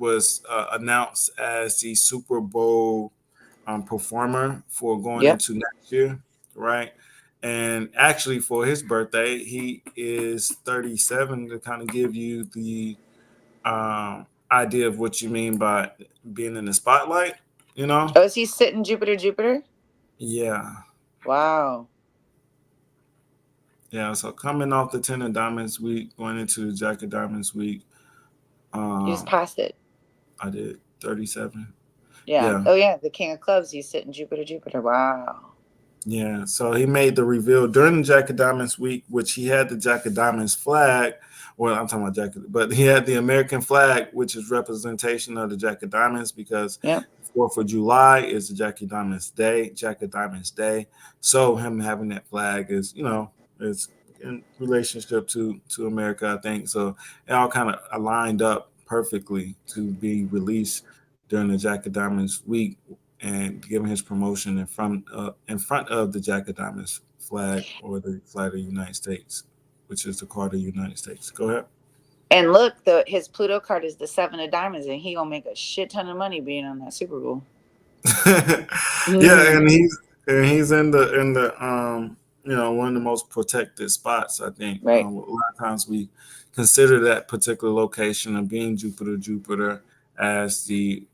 announced as the Super Bowl performer for going Yep. into next year, right? And actually, for his birthday, he is 37, to kind of give you the idea of what you mean by being in the spotlight, you know? Oh, is he sitting Jupiter? Yeah. Wow. Yeah. So coming off the 10 of Diamonds week, going into the Jack of Diamonds week, You just um, passed it. I did 37. Yeah. Yeah. Oh, yeah. The King of Clubs. He's sitting Jupiter. Wow. Yeah, so he made the reveal during the Jack of Diamonds week, which he had the Jack of Diamonds flag. Well, I'm talking about Jack, but he had the American flag, which is representation of the Jack of Diamonds, because Yep. 4th of July is the Jack of Diamonds Day, Jack of Diamonds Day. So him having that flag is, it's in relationship to America, I think. So it all kind of aligned up perfectly to be released during the Jack of Diamonds week, and giving his promotion in front of the Jack of Diamonds flag, or the flag of the United States, which is the card of the United States. Go ahead. And look, his Pluto card is the 7 of diamonds, and he gonna make a shit ton of money being on that Super Bowl. Yeah, and he's in the one of the most protected spots, I think. Right. A lot of times we consider that particular location of being Jupiter as the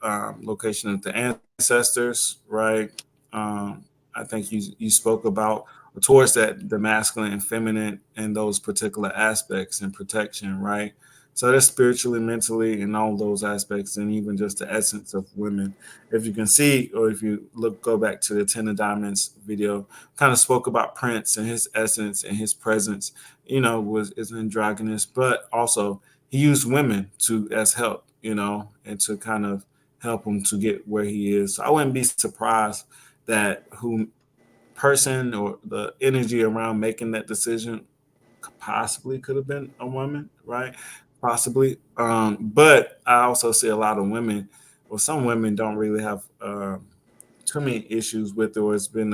location of the ancestors, right? I think you spoke about towards that, the masculine and feminine and those particular aspects and protection, right? So that's spiritually, mentally, and all those aspects, and even just the essence of women. If you can see, or if you go back to the 10 of Diamonds video, kind of spoke about Prince and his essence and his presence, is androgynous, but also he used women as help, and to kind of help him to get where he is. So I wouldn't be surprised that who person or the energy around making that decision possibly could have been a woman, right? Possibly. But I also see a lot of women, or some women don't really have too many issues with it, or it's been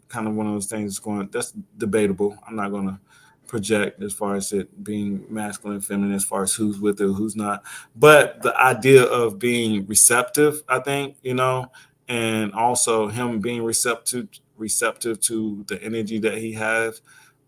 kind of one of those things that's debatable. I'm not going to project as far as it being masculine and feminine, as far as who's with it, who's not. But the idea of being receptive, I think, and also him being receptive to the energy that he has,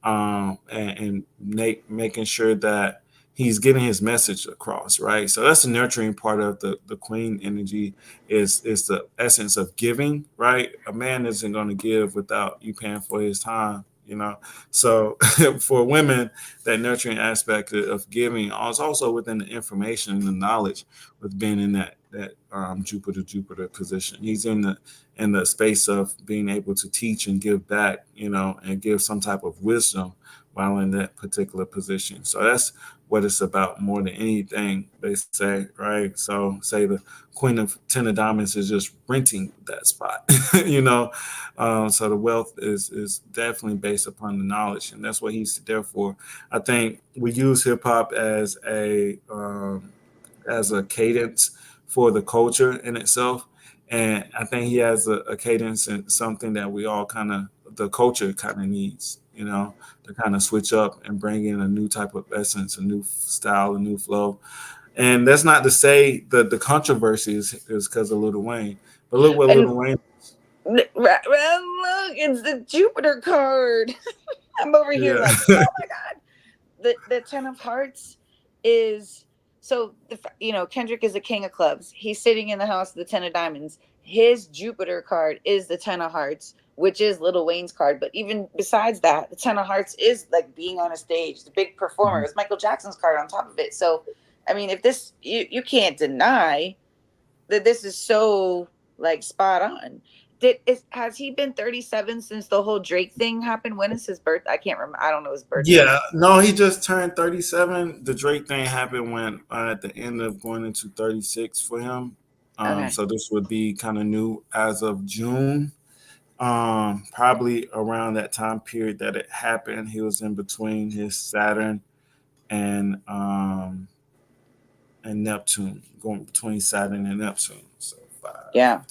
and making sure that he's getting his message across, right? So that's the nurturing part of the queen energy, is the essence of giving, right? A man isn't going to give without you paying for his time, you know. So for women, that nurturing aspect of giving is also within the information and the knowledge with being in that Jupiter position. He's in the space of being able to teach and give back, you know, and give some type of wisdom while in that particular position. So that's what it's about more than anything, they say, right? So say the Queen of Ten of Diamonds is just renting that spot, you know. So the wealth is definitely based upon the knowledge, and that's what he's there for. I think we use hip hop as a cadence for the culture in itself, and I think he has a cadence and something that we all kind of the culture kind of needs, you know, to kind of switch up and bring in a new type of essence, a new style, a new flow. And that's not to say that the controversy is because of Lil Wayne, but look what And Lil Wayne. look, it's the Jupiter card. I'm over here Yeah. like, oh my god. The Ten of Hearts is so Kendrick is the king of clubs. He's sitting in the house of the Ten of Diamonds. His Jupiter card is the Ten of Hearts, which is Lil Wayne's card. But even besides that, the Ten of Hearts is like being on a stage, the big performer. It's Michael Jackson's card on top of it. So, I mean, if this you can't deny that this is so like spot on. Has he been 37 since the whole Drake thing happened? When is his birth? I can't remember. I don't know his birthday. Yeah, no, he just turned 37. The Drake thing happened when at the end of going into 36 for him. Okay. So this would be kind of new as of June. Probably around that time period that it happened. He was in between his Saturn and um and Neptune, going between Saturn and Neptune. So Yeah.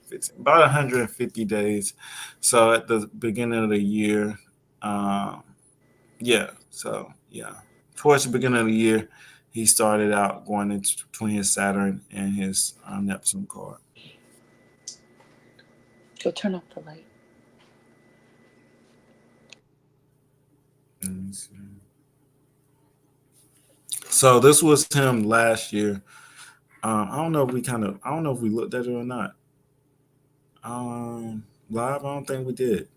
15, about 150 days. So at the beginning of the year, um, yeah. So yeah, towards the beginning of the year, he started out going into between his Saturn and his Neptune card. Go turn off the light. Let me see. So this was him last year. I don't know if I don't know if we looked at it or not. Live, I don't think we did.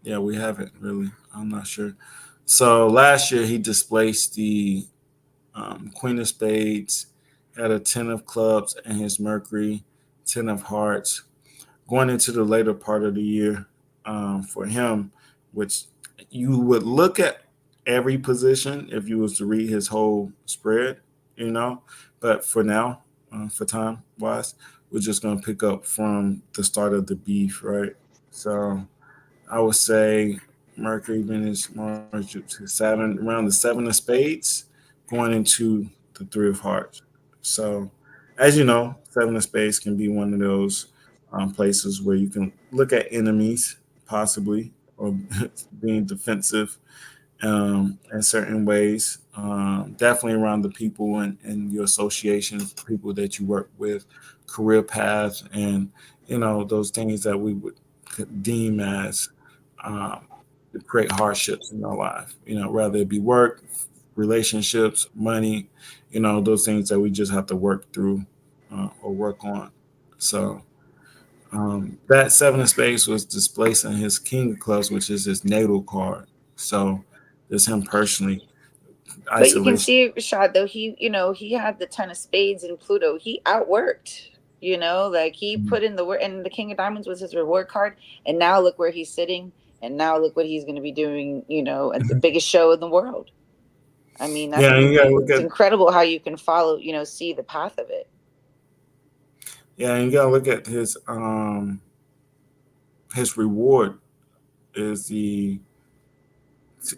Yeah, we haven't really. I'm not sure. So last year he displaced the Queen of Spades, had a 10 of clubs and his Mercury, 10 of hearts. Going into the later part of the year for him, which you would look at every position if you was to read his whole spread, you know. But for now, for time wise, we're just gonna pick up from the start of the beef, right? So I would say Mercury, Venus, Mars, Jupiter, Saturn around the seven of spades, going into the three of hearts. So, as you know, seven of spades can be one of those places where you can look at enemies, possibly, or being defensive in certain ways. Definitely around the people and your associations, people that you work with, career paths, and those things that we would deem as um, create hardships in our life. Whether it be work, relationships, money, those things that we just have to work through or work on. So that seven of spades was displacing his king of clubs, which is his natal card. So it's him personally, But you can isolation. see, Rashad, though, he had the Ten of Spades in Pluto. He outworked, like he put in the work, and the King of Diamonds was his reward card. And now look where he's sitting, and now look what he's going to be doing, at the biggest show in the world. I mean, Yeah, and you gotta look it's at incredible how you can follow, see the path of it. yeah, and you gotta look at his reward is the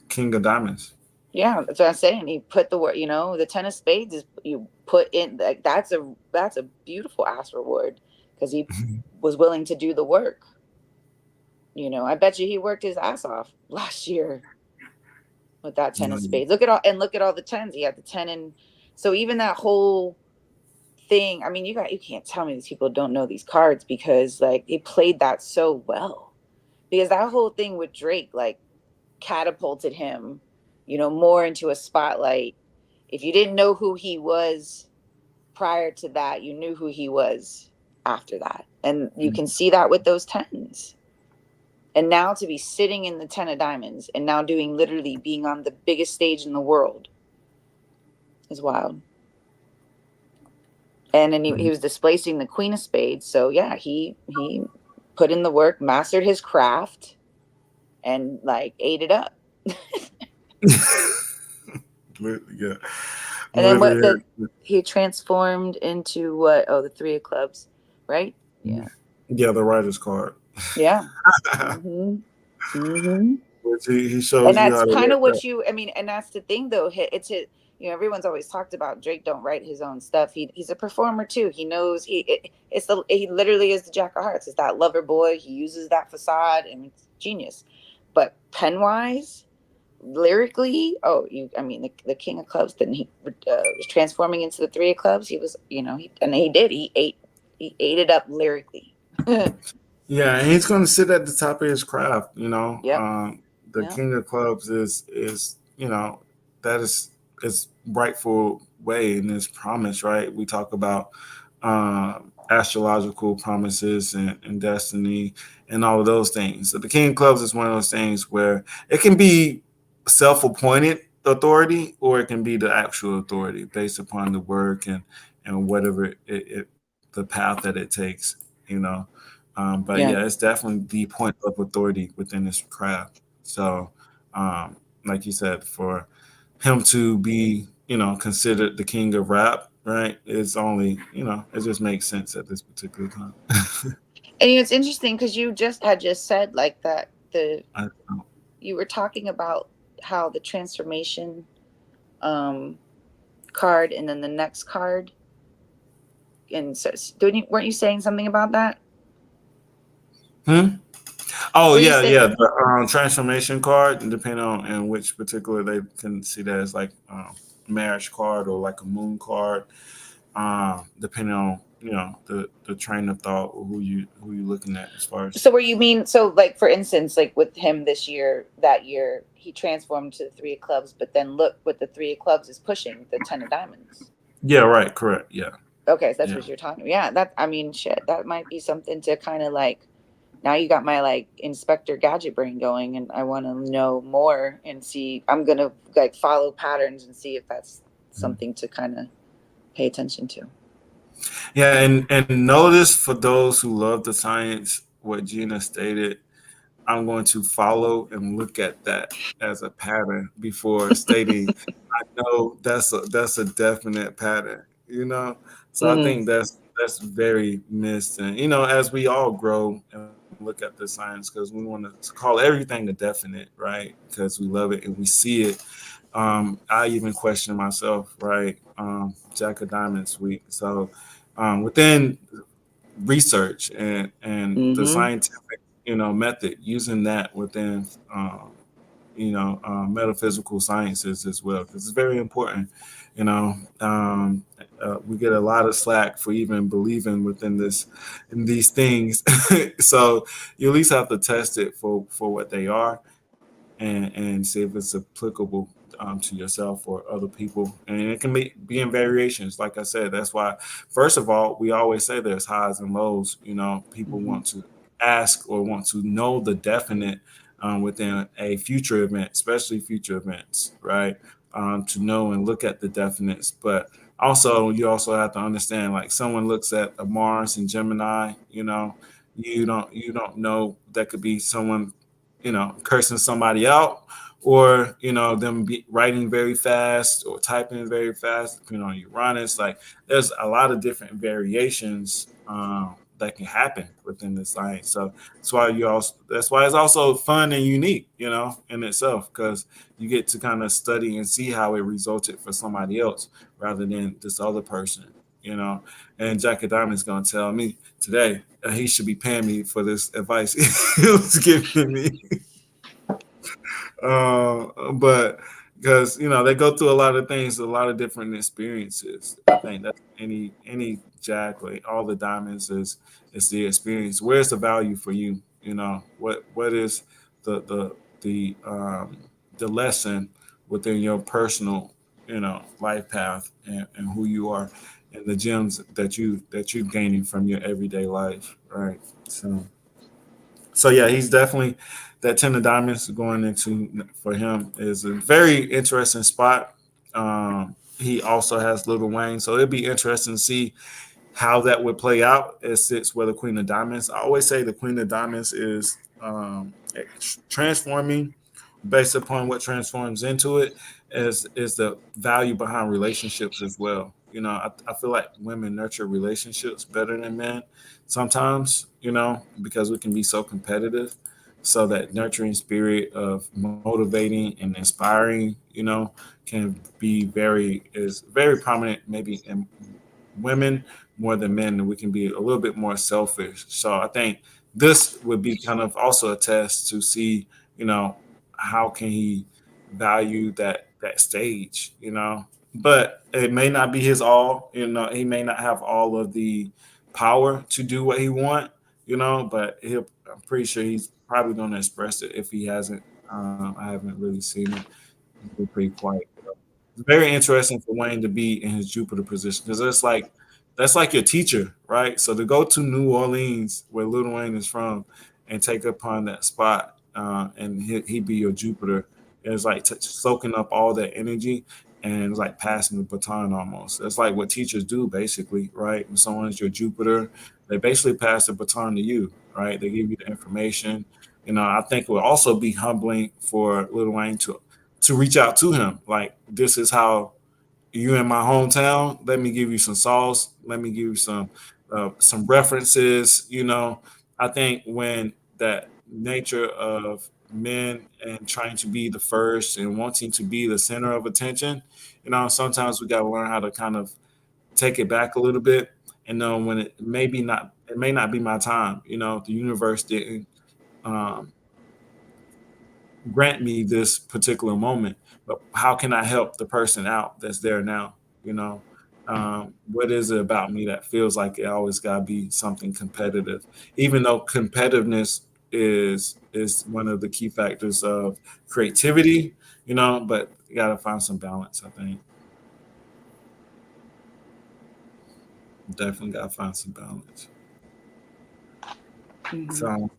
King of Diamonds. Yeah, that's what I'm saying. He put the work, the Ten of Spades is you put in like that's a beautiful ass reward because he was willing to do the work. I bet you he worked his ass off last year with that You Ten know, of Spades. Look at all the tens. He had the ten, and so even that whole thing. I mean, you can't tell me these people don't know these cards because like they played that so well. Because that whole thing with Drake like catapulted him, more into a spotlight. If you didn't know who he was prior to that, you knew who he was after that, and you can see that with those tens. And now to be sitting in the 10 of diamonds and now doing literally being on the biggest stage in the world is wild. And then he was displacing the queen of spades. So yeah, he put in the work, mastered his craft, and like ate it up. Yeah. And then what Literally. the he transformed into what? Oh, the three of clubs, right? Yeah. Yeah, the writer's card. Yeah. Mm-hmm. Mm-hmm. Which he And shows you that's how to kind work of that. what you, I mean, and that's the thing though. It's his, everyone's always talked about Drake don't write his own stuff. He's a performer too. He knows he literally is the jack of hearts. It's that lover boy. He uses that facade and it's genius. But pen wise, lyrically, oh, I mean, the king of clubs, then he was transforming into the three of clubs. He was, and he did. He ate it up lyrically. Yeah, and he's going to sit at the top of his craft. Yep. The Yep. king of clubs is that is his rightful way and his promise. Right? We talk about astrological promises and destiny and all of those things. So the king of clubs is one of those things where it can be self-appointed authority or it can be the actual authority based upon the work and whatever the path that it takes. You know. But Yeah. yeah, it's definitely the point of authority within this craft. So, like you said, for him to be, considered the king of rap, right? It's only, it just makes sense at this particular time. And it's interesting because you just said like that I, you were talking about how the transformation um, card and then the next card, and so weren't you saying something about that? hmm? Oh Were you yeah, saying yeah. The transformation card, and depending on in which particular they can see that as like marriage card or like a moon card, depending on the train of thought or who you looking at as far as. so? Were you mean so? Like for instance, like with him this year, that year he transformed to the three of clubs, but then look what the three of clubs is pushing the 10 of diamonds. Yeah, right, correct, yeah, Okay, so that's yeah. what you're talking about. Yeah, that I mean, shit, that might be something to kind of like. Now you got my like Inspector Gadget brain going, and I want to know more and see. I'm gonna like follow patterns and see if that's something to kind of pay attention to. Yeah, and notice for those who love the science, what Gina stated, I'm going to follow and look at that as a pattern before stating I know that's a definite pattern, So I Mm-hmm. think that's very missed, and as we all grow and look at the science, because we want to call everything a definite, right? Because we love it and we see it. I even question myself, right? Jack of Diamonds week. So within research and the Mm-hmm. scientific method, using that within metaphysical sciences as well, because it's very important. You know, we get a lot of slack for even believing within this in these things. So you at least have to test it for what they are and see if it's applicable to yourself or other people. And it can be in variations. Like I said, that's why, first of all, we always say there's highs and lows. People Mm-hmm. want to ask or want to know the definite within a future event, especially future events, right? To know and look at the definites. But also, you also have to understand, like someone looks at a Mars and Gemini, you don't know that could be someone cursing somebody out or them writing very fast or typing very fast depending on Uranus. Like there's a lot of different variations that can happen within the science. So that's why it's also fun and unique in itself, because you get to kind of study and see how it resulted for somebody else rather than this other person. And Jack of Diamond's gonna tell me today he should be paying me for this advice he was giving me. But because they go through a lot of things, a lot of different experiences. I think that any Jack, like all the diamonds, is the experience. Where's the value for you? What is the the the um the lesson within your personal life path and who you are and the gems that you're gaining from your everyday life, right? So So yeah, he's definitely that 10 of diamonds going into for him is a very interesting spot. He also has Little Wayne, so it'd be interesting to see how that would play out. It sits where the Queen of Diamonds. I always say the Queen of Diamonds is transforming based upon what transforms into it is the value behind relationships as well. I feel like women nurture relationships better than men sometimes, because we can be so competitive. So that nurturing spirit of motivating and inspiring, can be very prominent maybe in women more than men, and we can be a little bit more selfish. So I think this would be kind of also a test to see, how can he value that stage, But it may not be his all, he may not have all of the power to do what he want, but I'm pretty sure he's probably going to express it if he hasn't. I haven't really seen it. He's been pretty quiet. It's very interesting for Wayne to be in his Jupiter position because that's like your teacher, right? So to go to New Orleans, where Lil Wayne is from, and take upon that spot, and he be your Jupiter, it's like soaking up all that energy and it's like passing the baton almost. That's like what teachers do, basically, right? When someone's your Jupiter, they basically pass the baton to you, right? They give you the information. I think it will also be humbling for Lil Wayne to reach out to him. Like, this is how you in my hometown. Let me give you some sauce. Let me give you some references. I think when that nature of men and trying to be the first and wanting to be the center of attention, sometimes we got to learn how to kind of take it back a little bit and know when it may not be my time. The universe didn't um, grant me this particular moment, but how can I help the person out that's there now? You know, what is it about me that feels like it always got to be something competitive, even though competitiveness is one of the key factors of creativity. But you got to find some balance. I think definitely got to find some balance. Hmm. So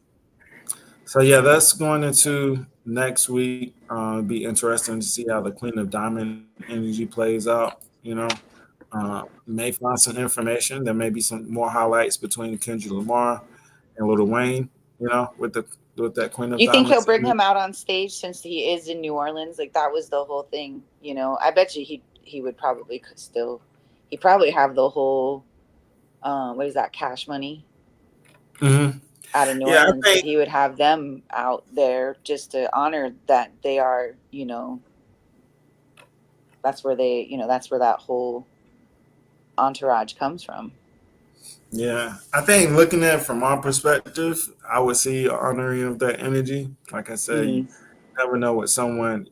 So yeah, that's going into next week. It'd be interesting to see how the Queen of Diamond energy plays out. May find some information. There may be some more highlights between Kendrick Lamar and Lil Wayne. With that Queen of You think he'll Diamonds. bring him out on stage since he is in New Orleans? Like that was the whole thing, you know. I bet you he would probably still he probably have the whole what is that, Cash Money Hmm. out of New Yeah, I Orleans, but think. he would have them out there just to honor that they are, you know, that's where they, you know, that's where that whole entourage comes from. Yeah, I think looking at it from our perspective, I would see honoring of that energy. Like I said, you Hmm. never know what someone,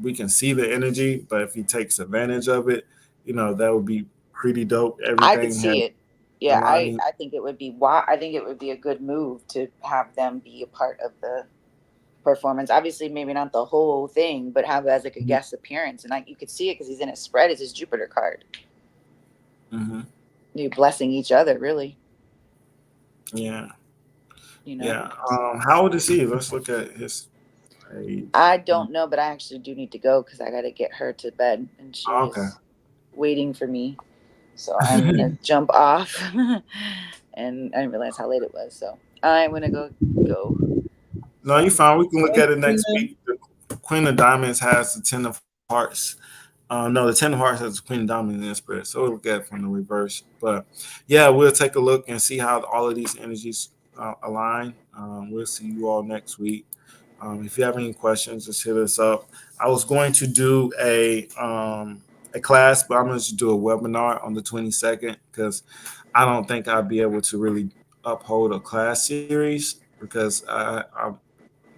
we can see the energy, but if he takes advantage of it, that would be pretty dope. I could Everything has see it. Yeah, aligning. I think it would be why I think it would be a good move to have them be a part of the performance. Obviously, maybe not the whole thing, but have it as like a guest appearance, and like you could see it because he's in a spread. It's his Jupiter card. Hmm. You blessing each other, really. Yeah, You know. yeah. How old is he? Let's look at his age. I don't know, but I actually do need to go because I got to get her to bed, and she Okay. is waiting for me. So I'm gonna jump off, and I didn't realize how late it was. So I'm gonna go. No, you So fine. We can look Thanks, at it next Gina. week. The Queen of Diamonds has the Ten of Hearts. No, the Ten of Hearts has the Queen of Diamonds in the spread. So we'll look at it from the reverse. But yeah, we'll take a look and see how all of these energies align. We'll see you all next week. If you have any questions, just hit us up. I was going to do a class, but I'm going to do a webinar on the 22nd because I don't think I'll be able to really uphold a class series because I'm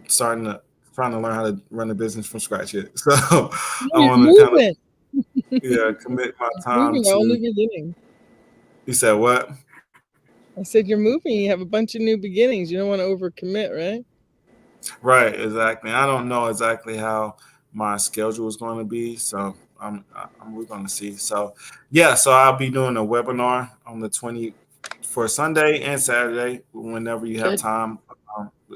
starting to trying to learn how to run a business from scratch yet. So I You're want to kind of moving. commit my time Moving all to. new beginnings. You said what? I said you're moving. You have a bunch of new beginnings. You don't want to overcommit, right? Right, exactly. I don't know exactly how my schedule is going to be, so we're going to see. So yeah, so I'll be doing a webinar on the 20 for Sunday and Saturday whenever you have good. time.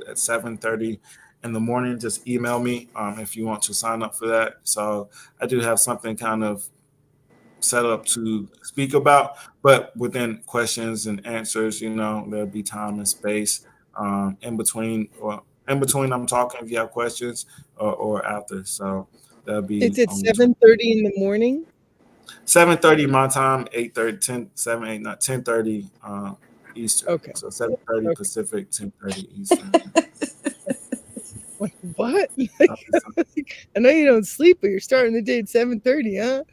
at 7:30 in the morning. Just email me if you want to sign up for that. So I do have something kind of set up to speak about, but within questions and answers, there'll be time and space in between, or in between I'm talking if you have questions, or after. So that'll It's be at on between 7:30 in the morning. 7:30 my time, 8:30, 10, 7, 8, not 10:30 Eastern. Okay. So 7:30 Okay. Pacific, 10:30 Eastern. What? Like, That'll be I know you don't sleep, but you're starting the day at 7:30, huh?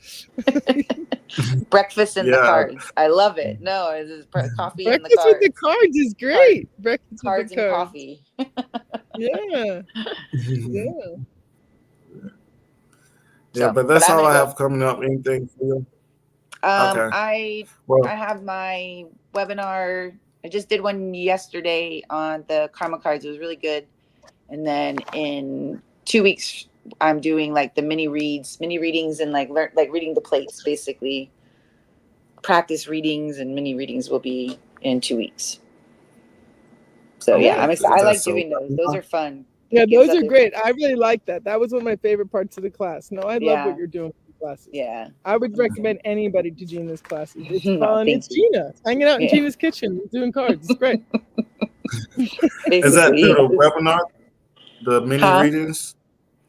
Breakfast in the Yeah. cards. I love it. No, it's just coffee and the Breakfast with the cards. cards is great. Breakfast with Cards the and cards. coffee. Yeah. Yeah. Yeah, So, but but that's I'm all gonna I go. have coming up. Anything for you? Okay. I Well, have my webinar. I just did one yesterday on the karma cards. It was really good. And then in 2 weeks, I'm doing like the mini readings, and like reading the plates, basically. Practice readings and mini readings will be in 2 weeks. So yeah, okay. I'm excited. I That's like so. doing those. Those are fun. Yeah, It gives those are other great. I really like that. That was one of my favorite parts of the class. No, I love what yeah you're doing in the classes. yeah. I would recommend anybody to Gina's classes. It's No, fun. thank It's you. Gina hanging out in Yeah, Gina's kitchen doing cards. It's great. Is that basically through the yes. webinar? The mini Huh? readings?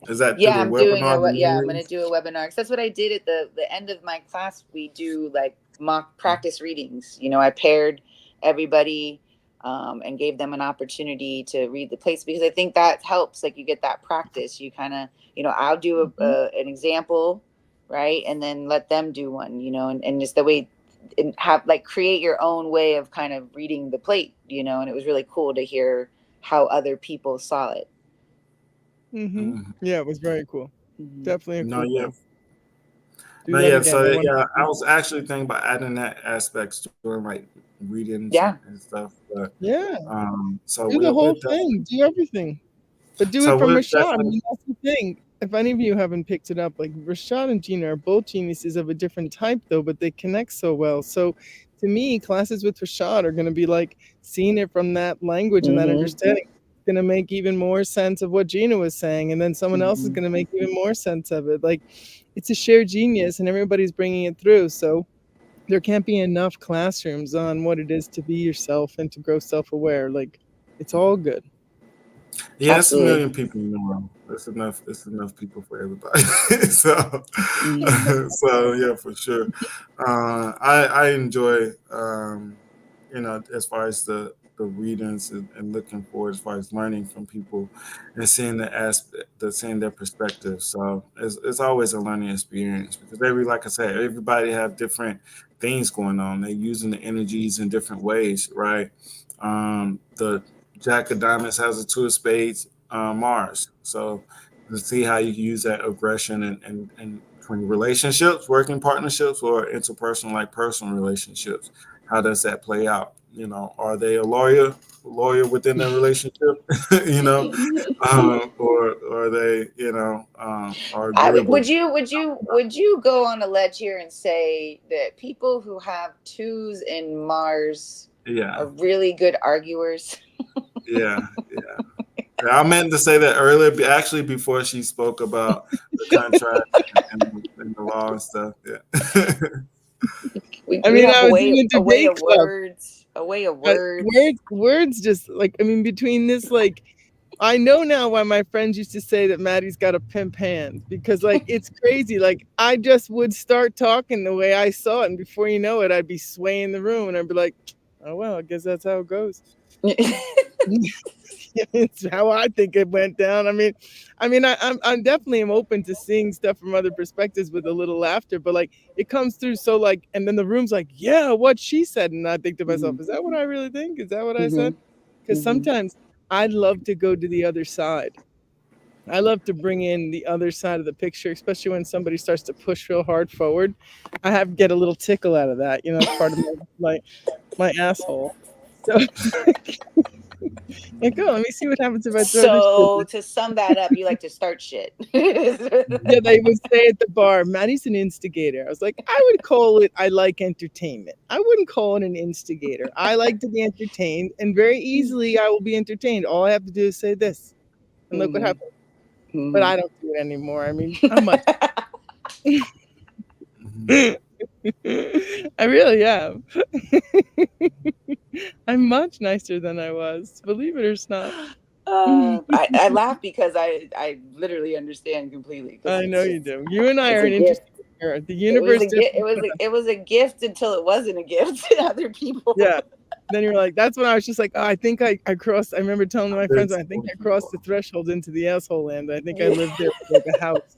Is that through Yeah, the I'm doing webinar? The mini I'm gonna readings? do a webinar because that's what I did at the end of my class. We do like mock practice readings. I paired everybody, and gave them an opportunity to read the plates, because I think that helps. Like, you get that practice. You kind of, I'll do an example, right, and then let them do one. And just the way, and have like create your own way of kind of reading the plate. And it was really cool to hear how other people saw it. Mhm. Yeah, it was very cool. Definitely a No, cool yeah. thing. Do No, that yeah. again. So I want yeah, I to. was actually thinking about adding that aspects during like readings Yeah. and stuff. But Yeah, so do the we'll whole definitely, thing. Do everything. But do so it from we'll Rashad. I definitely, mean, that's the thing. If any of you haven't picked it up, like Rashad and Gina are both geniuses of a different type, though, but they connect so well. So to me, classes with Rashad are going to be like seeing it from that language and that understanding. It's going to make even more sense of what Gina was saying. And then someone else is going to make even more sense of it. Like, it's a shared genius and everybody's bringing it through. So there can't be enough classrooms on what it is to be yourself and to grow self-aware. Like, it's all good. yeah, it's a Absolutely. million people in the world. It's enough. It's enough people for everybody. so, so yeah, for sure. I enjoy, as far as the readings, and looking forward as far as learning from people and seeing seeing their perspective. So it's always a learning experience, because like I said, everybody have different things going on. They're using the energies in different ways, right? The Jack of Diamonds has a two of spades, Mars. So to see how you can use that aggression and between relationships, working partnerships, or interpersonal, like personal relationships. How does that play out? Are they a lawyer within their relationship? you know, or are they, are agreeable? Would you go on a ledge here and say that people who have twos in Mars Yeah, are really good arguers? yeah, yeah. I meant to say that earlier, actually, before she spoke about the contract and the law and stuff. Yeah. I We mean, have I was in a a way debate of club. words, a way of words. Words just like, I mean, between this, like, I know now why my friends used to say that Maddie's got a pimp hand, because like it's crazy. Like, I just would start talking the way I saw it, and before you know it, I'd be swaying the room, and I'd be like, "Oh well, I guess that's how it goes." It's how I think it went down. I'm definitely am open to seeing stuff from other perspectives with a little laughter, but like it comes through so like, and then the room's like, yeah, what she said, and I think to myself, is that what I really think? Is that what I said? Because sometimes I'd love to go to the other side. I love to bring in the other side of the picture, especially when somebody starts to push real hard forward. I have get a little tickle out of that. It's part of my asshole. So Like, oh, let me see what happens if I throw this So shit. to sum that up, you like to start shit. Yeah, they would say at the bar, Maddie's an instigator. I was like, I would call it, I like entertainment. I wouldn't call it an instigator. I like to be entertained, and very easily I will be entertained. All I have to do is say this, and look what Mhm. happens. Mhm. But I don't do it anymore. I mean, I'm much. I really am. I'm much nicer than I was, believe it or not. I laugh because I literally understand completely. I know you Just, do. You and I it's are a an gift. interesting pair. The It was universe a did. gift. It was a gift until it wasn't a gift to other people. Yeah. Then you're like, that's when I was just like, oh, I think I crossed. I remember telling my friends, I think I crossed the threshold into the asshole land. I think I lived there like a house.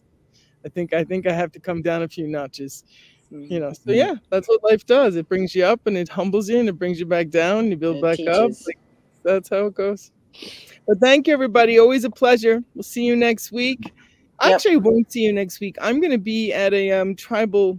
I think I have to come down a few notches. You know, so yeah, that's what life does. It brings you up and it humbles you and it brings you back down. You build It back up. teaches. Like, that's how it goes. But thank you, everybody. Always a pleasure. We'll see you next week. I Yep. actually won't see you next week. I'm going to be at a tribal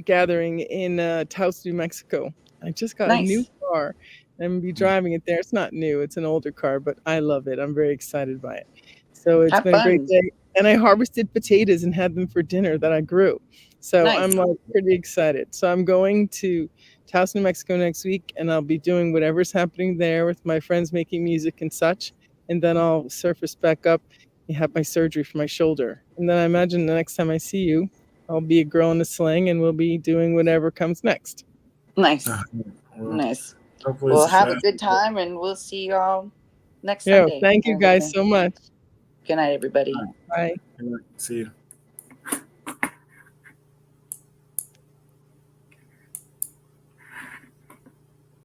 gathering in Taos, New Mexico. I just got a new Nice. car. I'm going to be driving it there. It's not new. It's an older car, but I love it. I'm very excited by it. So it's Have been a great fun. day. And I harvested potatoes and had them for dinner that I grew. So Nice. I'm like pretty excited. So I'm going to Taos, New Mexico next week, and I'll be doing whatever's happening there with my friends making music and such. And then I'll surface back up and have my surgery for my shoulder. And then I imagine the next time I see you, I'll be a girl in a sling and we'll be doing whatever comes next. Nice. Well, Nice. hopefully Well, it's a have a fast- good time, and we'll see y'all next Yeah, Sunday. thank you guys so much. Good night, everybody. Bye. See you.